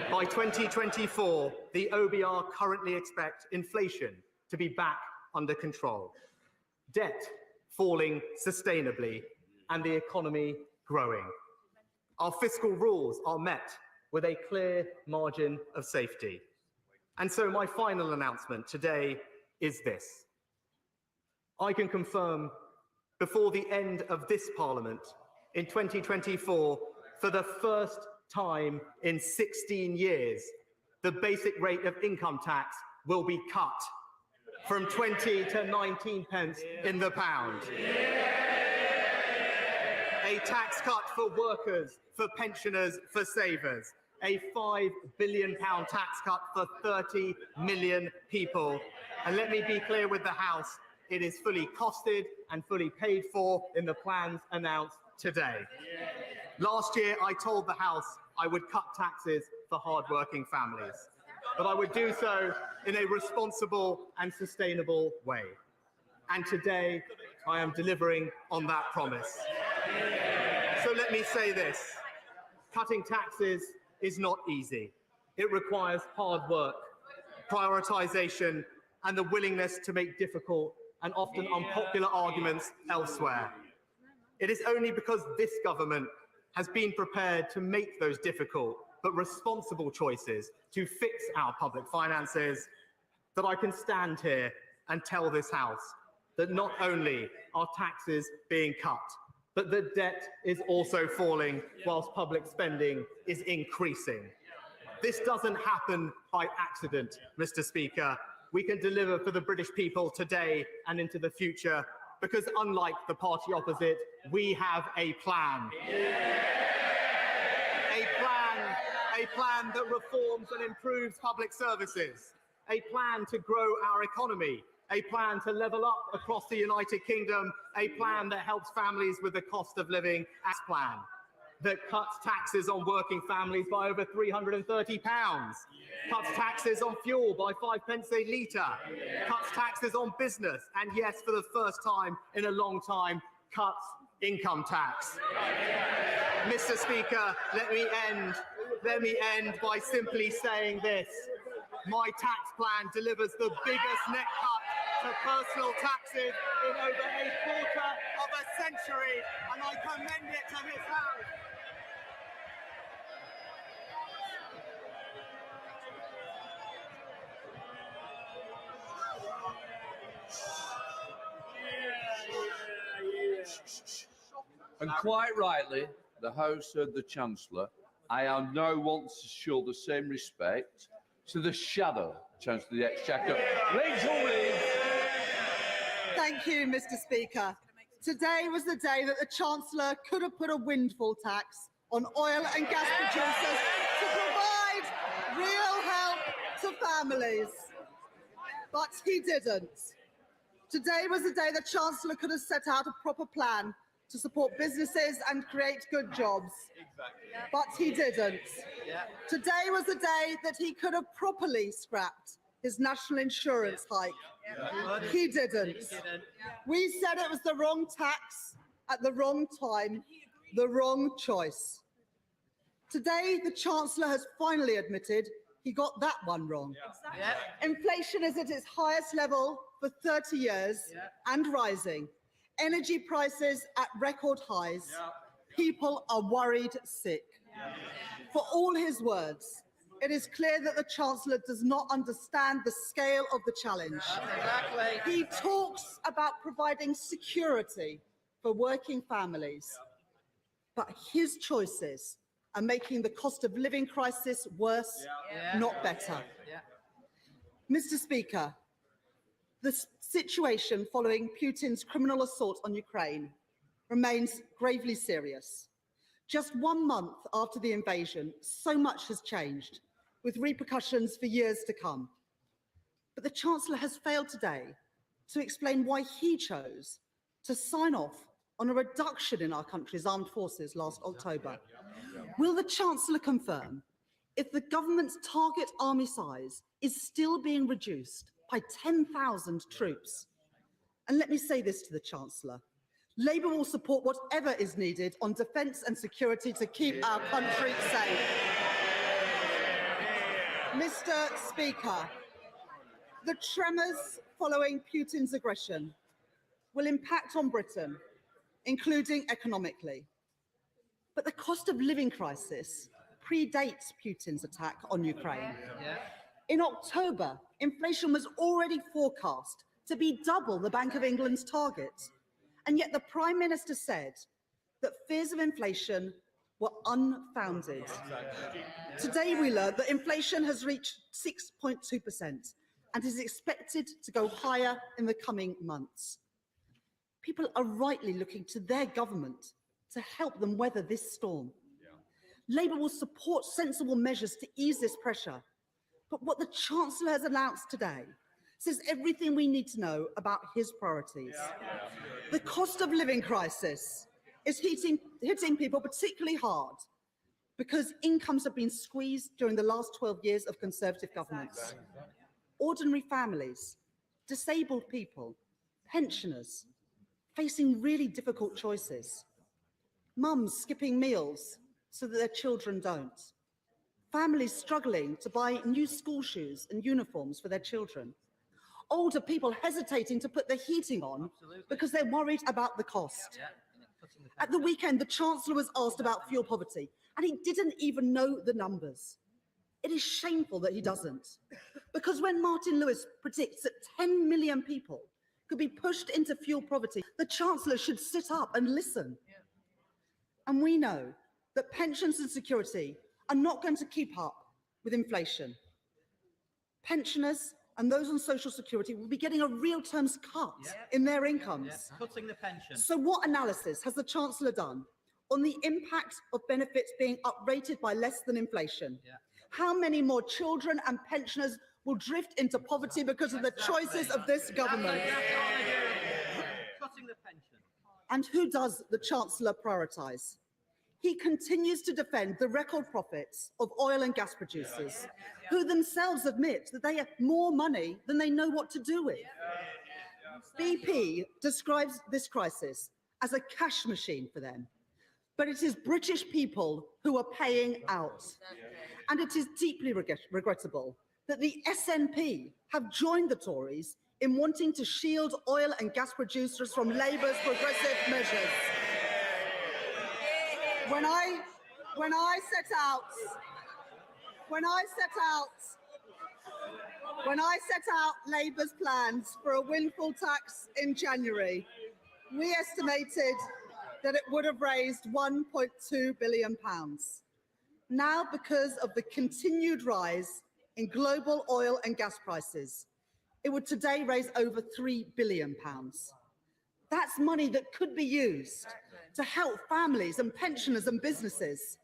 By 2024, the OBR currently expect inflation to be back under control, debt falling sustainably, and the economy growing. Our fiscal rules are met with a clear margin of safety. And so my final announcement today is this. I can confirm before the end of this Parliament in 2024, for the first time in 16 years, the basic rate of income tax will be cut from 20 to 19 pence in the pound. A tax cut for workers, for pensioners, for savers. A £5 billion tax cut for 30 million people. And let me be clear with the House, it is fully costed and fully paid for in the plans announced today. Last year, I told the House I would cut taxes for hard-working families, but I would do so in a responsible and sustainable way. And today, I am delivering on that promise. So let me say this. Cutting taxes is not easy. It requires hard work, prioritisation, and the willingness to make difficult and often unpopular arguments elsewhere. It is only because this government has been prepared to make those difficult but responsible choices to fix our public finances that I can stand here and tell this House that not only are taxes being cut, but the debt is also falling whilst public spending is increasing. This doesn't happen by accident, Mr. Speaker. We can deliver for the British people today and into the future because, unlike the party opposite, we have a plan. A plan that reforms and improves public services. a plan to grow our economy, a plan to level up across the United Kingdom, a plan that helps families with the cost of living, as plan that cuts taxes on working families by over £330, cuts taxes on fuel by 5 pence a litre, cuts taxes on business, and yes, for the first time in a long time, cuts income tax. Mr. Speaker, let me end by simply saying this. My tax plan delivers the biggest net cut to personal taxes in over a quarter of a century, and I commend it to this House. And quite rightly, the House heard the Chancellor. I am now want to show the same respect to the shadow Chancellor of the Exchequer, Rachel Reeves. Thank you, Mr. Speaker. Today was the day that the Chancellor could have put a windfall tax on oil and gas producers to provide real help to families. But he didn't. Today was the day the Chancellor could have set out a proper plan to support businesses and create good jobs. But he didn't. Today was the day that he could have properly scrapped his national insurance hike. He didn't. We said it was the wrong tax at the wrong time, the wrong choice. Today, the Chancellor has finally admitted he got that one wrong. Inflation is at its highest level for 30 years and rising. Energy prices at record highs. People are worried sick. For all his words, it is clear that the Chancellor does not understand the scale of the challenge. He talks about providing security for working families, but his choices are making the cost of living crisis worse, not better. Mr. Speaker, the situation following Putin's criminal assault on Ukraine remains gravely serious. Just 1 month after the invasion, so much has changed, with repercussions for years to come. But the Chancellor has failed today to explain why he chose to sign off on a reduction in our country's armed forces last October. Will the Chancellor confirm if the government's target army size is still being reduced by 10,000 troops? And let me say this to the Chancellor. Labour will support whatever is needed on defence and security to keep our country safe. Mr. Speaker, the tremors following Putin's aggression will impact on Britain, including economically. But the cost of living crisis predates Putin's attack on Ukraine. In October, inflation was already forecast to be double the Bank of England's target. And yet the Prime Minister said that fears of inflation were unfounded. Today we learned that inflation has reached 6.2% and is expected to go higher in the coming months. People are rightly looking to their government to help them weather this storm. Labour will support sensible measures to ease this pressure. But what the Chancellor has announced today says everything we need to know about his priorities. The cost of living crisis is hitting people particularly hard because incomes have been squeezed during the last 12 years of Conservative governments. Ordinary families, disabled people, pensioners, facing really difficult choices. Mums skipping meals so that their children don't. Families struggling to buy new school shoes and uniforms for their children. Older people hesitating to put the heating on because they're worried about the cost. At the weekend, the Chancellor was asked about fuel poverty, and he didn't even know the numbers. It is shameful that he doesn't, because when Martin Lewis predicts that 10 million people could be pushed into fuel poverty, the Chancellor should sit up and listen. And we know that pensions and security are not going to keep up with inflation. Pensioners and those on social security will be getting a real terms cut in their incomes. Cutting the pension. So what analysis has the Chancellor done on the impact of benefits being uprated by less than inflation? How many more children and pensioners will drift into poverty because of the choices of this government. Cutting the pension. And who does the Chancellor prioritise? He continues to defend the record profits of oil and gas producers, who themselves admit that they have more money than they know what to do with. BP describes this crisis as a cash machine for them, but it is British people who are paying out. And it is deeply regrettable that the SNP have joined the Tories in wanting to shield oil and gas producers from Labour's progressive measures. When I set out Labour's plans for a windfall tax in January, we estimated that it would have raised £1.2 billion. Now, because of the continued rise in global oil and gas prices, it would today raise over £3 billion. That's money that could be used to help families and pensioners and businesses.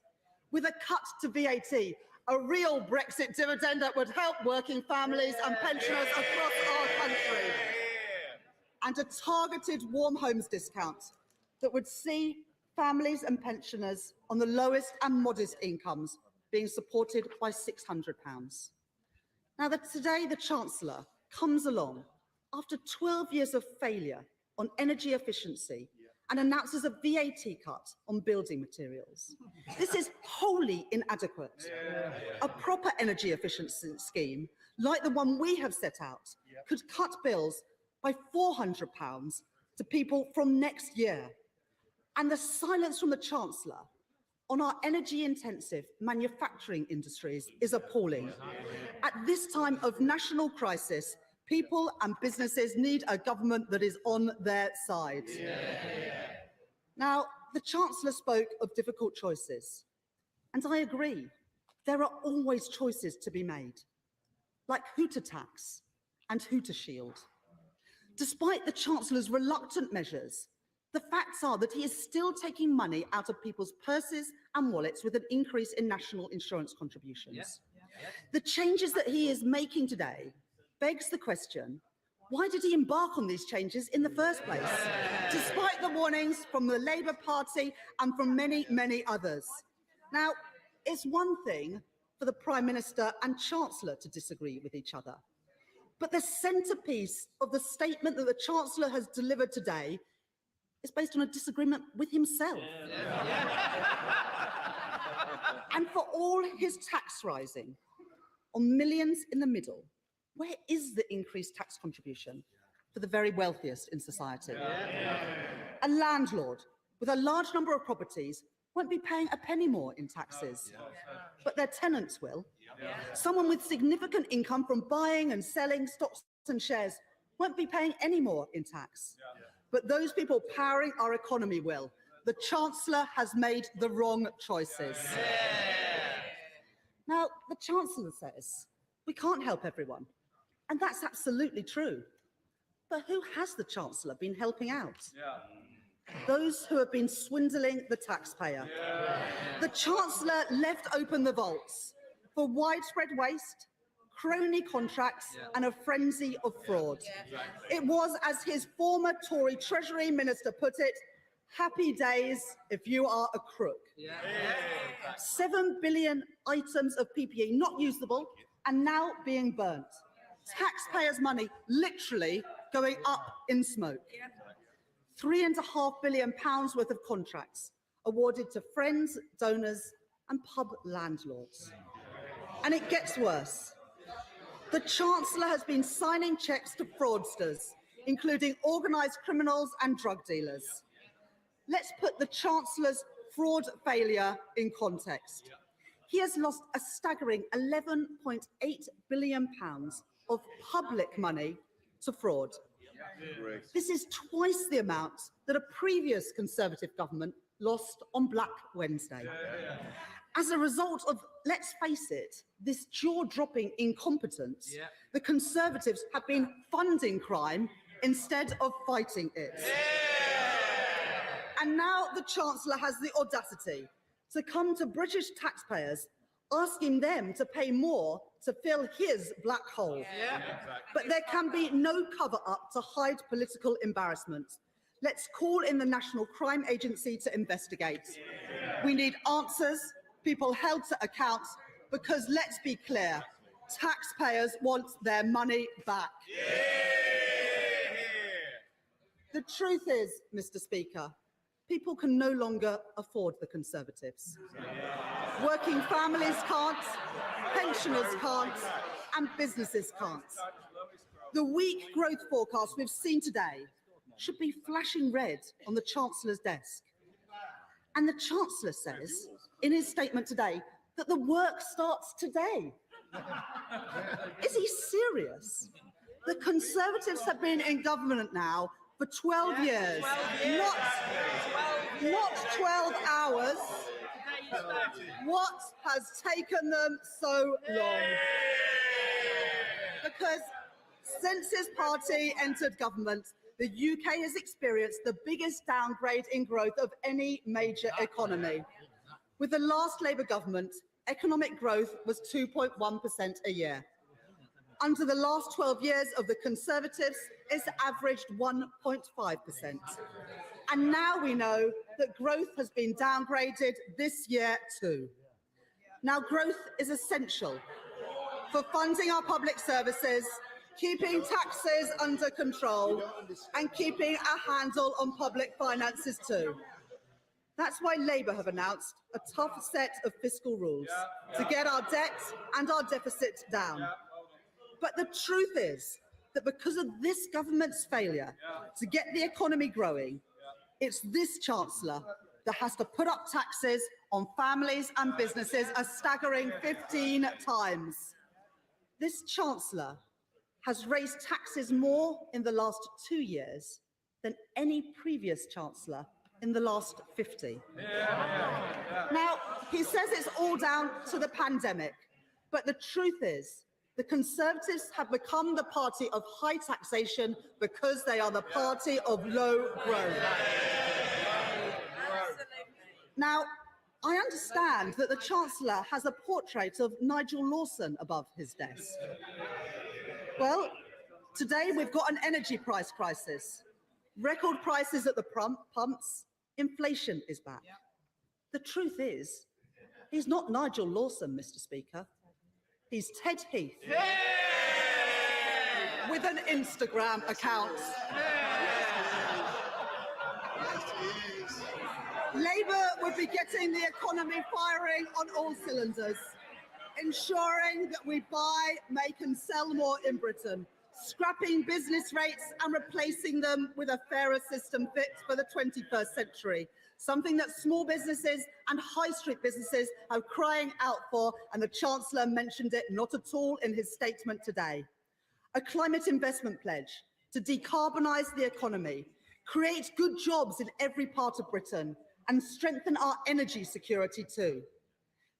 With a cut to VAT, a real Brexit dividend that would help working families and pensioners across our country. And a targeted warm homes discount that would see families and pensioners on the lowest and modest incomes being supported by £600. Now, today the Chancellor comes along after 12 years of failure on energy efficiency and announces a VAT cut on building materials. This is wholly inadequate. A proper energy efficiency scheme, like the one we have set out, could cut bills by £400 to people from next year. And the silence from the Chancellor on our energy-intensive manufacturing industries is appalling. At this time of national crisis, people and businesses need a government that is on their side. Now, the Chancellor spoke of difficult choices, and I agree. There are always choices to be made, like who to tax and who to shield. Despite the Chancellor's reluctant measures, the facts are that he is still taking money out of people's purses and wallets with an increase in national insurance contributions. The changes that he is making today begs the question, why did he embark on these changes in the first place, despite the warnings from the Labour Party and from many, many others? Now, it's one thing for the Prime Minister and Chancellor to disagree with each other, but the centrepiece of the statement that the Chancellor has delivered today is based on a disagreement with himself. And for all his tax rising on millions in the middle, where is the increased tax contribution for the very wealthiest in society? A landlord with a large number of properties won't be paying a penny more in taxes, but their tenants will. Someone with significant income from buying and selling stocks and shares won't be paying any more in tax, but those people powering our economy will. The Chancellor has made the wrong choices. Now, the Chancellor says we can't help everyone, and that's absolutely true. But who has the Chancellor been helping out? Those who have been swindling the taxpayer. The Chancellor left open the vaults for widespread waste, crony contracts and a frenzy of fraud. It was, as his former Tory Treasury Minister put it, happy days if you are a crook. 7 billion items of PPE not usable and now being burnt. Taxpayers' money literally going up in smoke. £3.5 billion worth of contracts awarded to friends, donors and pub landlords. And it gets worse. The Chancellor has been signing cheques to fraudsters, including organised criminals and drug dealers. Let's put the Chancellor's fraud failure in context. He has lost a staggering £11.8 billion of public money to fraud. This is twice the amount that a previous Conservative government lost on Black Wednesday. As a result of, let's face it, this jaw-dropping incompetence, the Conservatives have been funding crime instead of fighting it. And now the Chancellor has the audacity to come to British taxpayers asking them to pay more to fill his black hole. But there can be no cover-up to hide political embarrassment. Let's call in the National Crime Agency to investigate. We need answers, people held to account, because let's be clear, taxpayers want their money back. The truth is, Mr. Speaker, people can no longer afford the Conservatives. Working families can't, pensioners can't, and businesses can't. The weak growth forecast we've seen today should be flashing red on the Chancellor's desk. And the Chancellor says in his statement today that the work starts today. Is he serious? The Conservatives have been in government now for 12 years, not 12 hours. What has taken them so long? Because since his party entered government, the UK has experienced the biggest downgrade in growth of any major economy. With the last Labour government, economic growth was 2.1% a year. Under the last 12 years of the Conservatives, it's averaged 1.5%. And now we know that growth has been downgraded this year too. Now, growth is essential for funding our public services, keeping taxes under control, and keeping a handle on public finances too. That's why Labour have announced a tough set of fiscal rules to get our debt and our deficit down. But the truth is that because of this government's failure to get the economy growing, it's this Chancellor that has to put up taxes on families and businesses a staggering 15 times. This Chancellor has raised taxes more in the last 2 years than any previous Chancellor in the last 50. Now, he says it's all down to the pandemic, but the truth is, the Conservatives have become the party of high taxation because they are the party of low growth. Now, I understand that the Chancellor has a portrait of Nigel Lawson above his desk. Well, today we've got an energy price crisis, record prices at the pumps, inflation is back. The truth is, he's not Nigel Lawson, Mr. Speaker. He's Ted Heath with an Instagram account. Labour would be getting the economy firing on all cylinders, ensuring that we buy, make and sell more in Britain, scrapping business rates and replacing them with a fairer system fit for the 21st century, something that small businesses and high street businesses are crying out for, and the Chancellor mentioned it not at all in his statement today. A climate investment pledge to decarbonise the economy, create good jobs in every part of Britain, and strengthen our energy security too.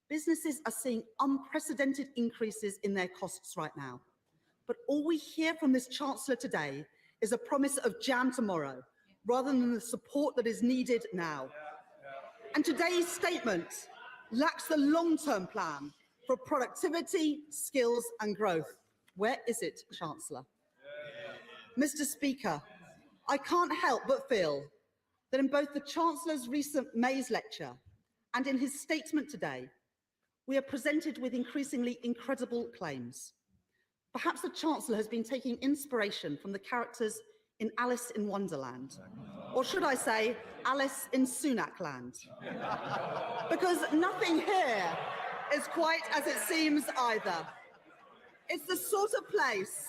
Businesses are seeing unprecedented increases in their costs right now. But all we hear from this Chancellor today is a promise of jam tomorrow, rather than the support that is needed now. And today's statement lacks the long-term plan for productivity, skills and growth. Where is it, Chancellor? Mr. Speaker, I can't help but feel that in both the Chancellor's recent May's lecture and in his statement today, we are presented with increasingly incredible claims. Perhaps the Chancellor has been taking inspiration from the characters in Alice in Wonderland, or should I say, Alice in Sunak land? Because nothing here is quite as it seems either. It's the sort of place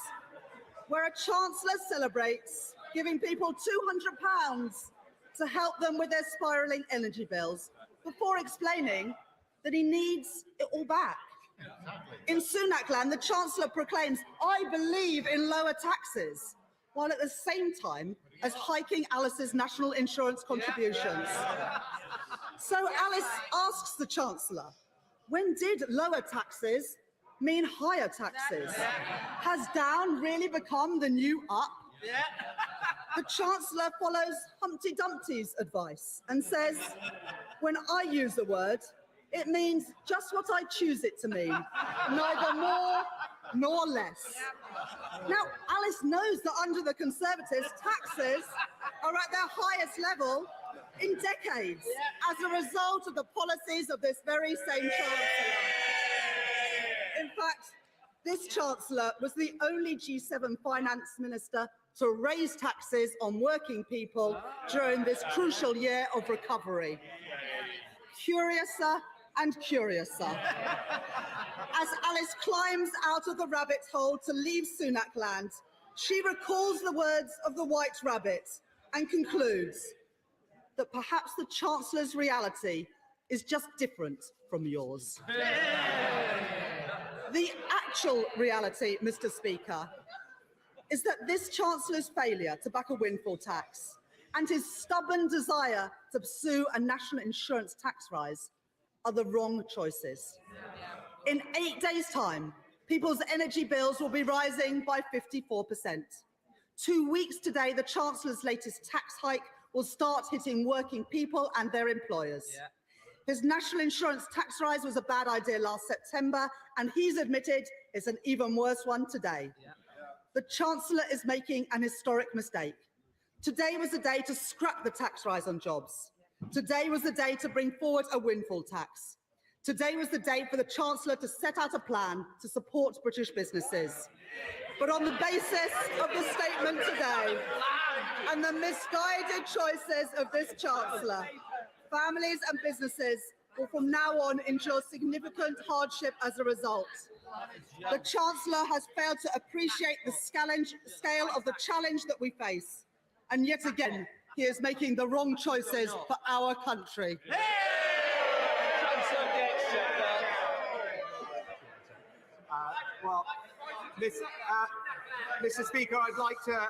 where a Chancellor celebrates giving people £200 to help them with their spiralling energy bills before explaining that he needs it all back. In Sunak land, the Chancellor proclaims, "I believe in lower taxes," while at the same time as hiking Alice's national insurance contributions. So Alice asks the Chancellor, when did lower taxes mean higher taxes? Has down really become the new up? The Chancellor follows Humpty Dumpty's advice and says, when I use a word, It means just what I choose it to mean, neither more nor less. Now, Alice knows that under the Conservatives, taxes are at their highest level in decades as a result of the policies of this very same Chancellor. In fact, this Chancellor was the only G7 finance minister to raise taxes on working people during this crucial year of recovery. Curiouser and curiouser. As Alice climbs out of the rabbit hole to leave Sunak land, she recalls the words of the White Rabbit and concludes that perhaps the Chancellor's reality is just different from yours. The actual reality, Mr. Speaker, is that this Chancellor's failure to back a windfall tax and his stubborn desire to pursue a national insurance tax rise are the wrong choices. In 8 days' time, people's energy bills will be rising by 54%. 2 weeks today, the Chancellor's latest tax hike will start hitting working people and their employers. His national insurance tax rise was a bad idea last September, and he's admitted it's an even worse one today. The Chancellor is making an historic mistake. Today was the day to scrap the tax rise on jobs. Today was the day to bring forward a windfall tax. Today was the day for the Chancellor to set out a plan to support British businesses. But on the basis of the statement today and the misguided choices of this Chancellor, families and businesses will from now on endure significant hardship as a result. The Chancellor has failed to appreciate the scale of the challenge that we face. And yet again, he is making the wrong choices for our country. Well, Mr. Speaker, I'd like to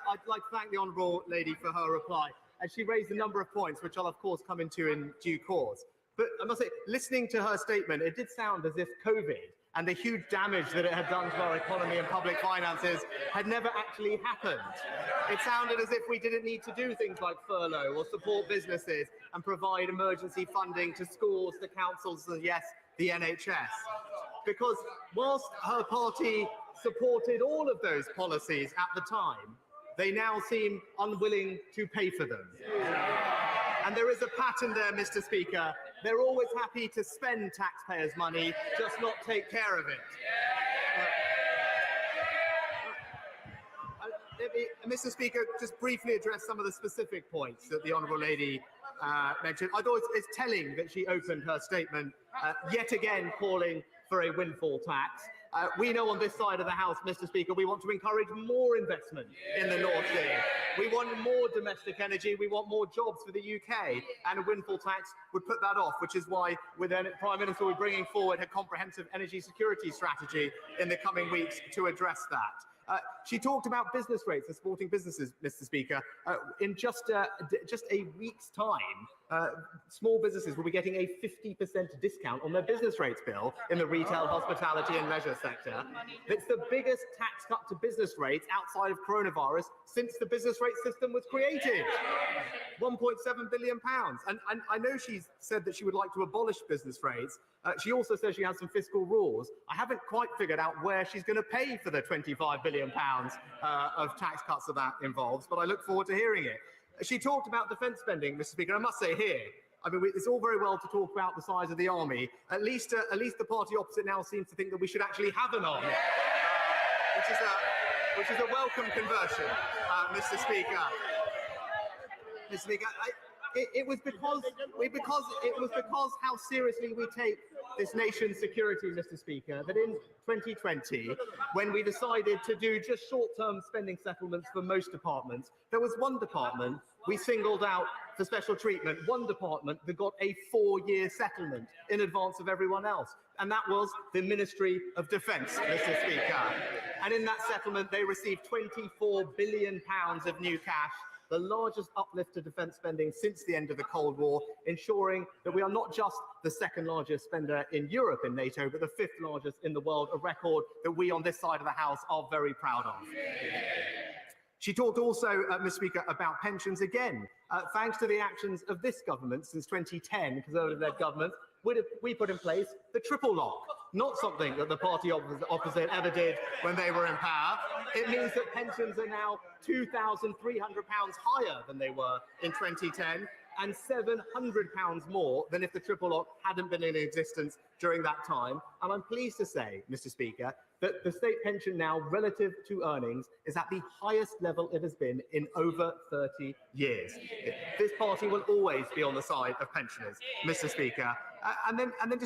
thank the honourable lady for her reply. And she raised a number of points, which I'll of course come into in due course. But I must say, listening to her statement, it did sound as if COVID and the huge damage that it had done to our economy and public finances had never actually happened. It sounded as if we didn't need to do things like furlough or support businesses and provide emergency funding to schools, to councils, and yes, the NHS. Because whilst her party supported all of those policies at the time, they now seem unwilling to pay for them. And there is a pattern there, Mr. Speaker. They're always happy to spend taxpayers' money, just not take care of it. Mr. Speaker, just briefly address some of the specific points that the honourable lady mentioned. I thought it's telling that she opened her statement yet again calling for a windfall tax. We know on this side of the House, Mr. Speaker, we want to encourage more investment in the North Sea. We want more domestic energy. We want more jobs for the UK. And a windfall tax would put that off, which is why the Prime Minister will be bringing forward a comprehensive energy security strategy in the coming weeks to address that. She talked about business rates and supporting businesses, Mr. Speaker. In just a week's time, small businesses will be getting a 50% discount on their business rates bill in the retail, hospitality and leisure sector. It's the biggest tax cut to business rates outside of coronavirus since the business rate system was created. £1.7 billion. And I know she's said that she would like to abolish business rates. She also says she has some fiscal rules. I haven't quite figured out where she's going to pay for the £25 billion of tax cuts that involves, but I look forward to hearing it. She talked about defence spending, Mr. Speaker. I must say here, I mean, it's all very well to talk about the size of the army. At least the party opposite now seems to think that we should actually have an army, which is a welcome conversion, Mr. Speaker. Mr. Speaker, it was because how seriously we take this nation's security, Mr. Speaker, that in 2020, when we decided to do just short-term spending settlements for most departments, there was one department we singled out for special treatment, one department that got a 4-year settlement in advance of everyone else, and that was the Ministry of Defence, Mr. Speaker. And in that settlement, they received £24 billion of new cash, the largest uplift to defence spending since the end of the Cold War, ensuring that we are not just the second largest spender in Europe in NATO, but the 5th largest in the world, a record that we on this side of the House are very proud of. She talked also, Mr. Speaker, about pensions again. Thanks to the actions of this government since 2010, Conservative-led government, we put in place the triple lock, not something that the party opposite ever did when they were in power. It means that pensions are now £2,300 higher than they were in 2010 and £700 more than if the triple lock hadn't been in existence during that time. And I'm pleased to say, Mr. Speaker, that the state pension now relative to earnings is at the highest level it has been in over 30 years. This party will always be on the side of pensioners, Mr. Speaker. And then just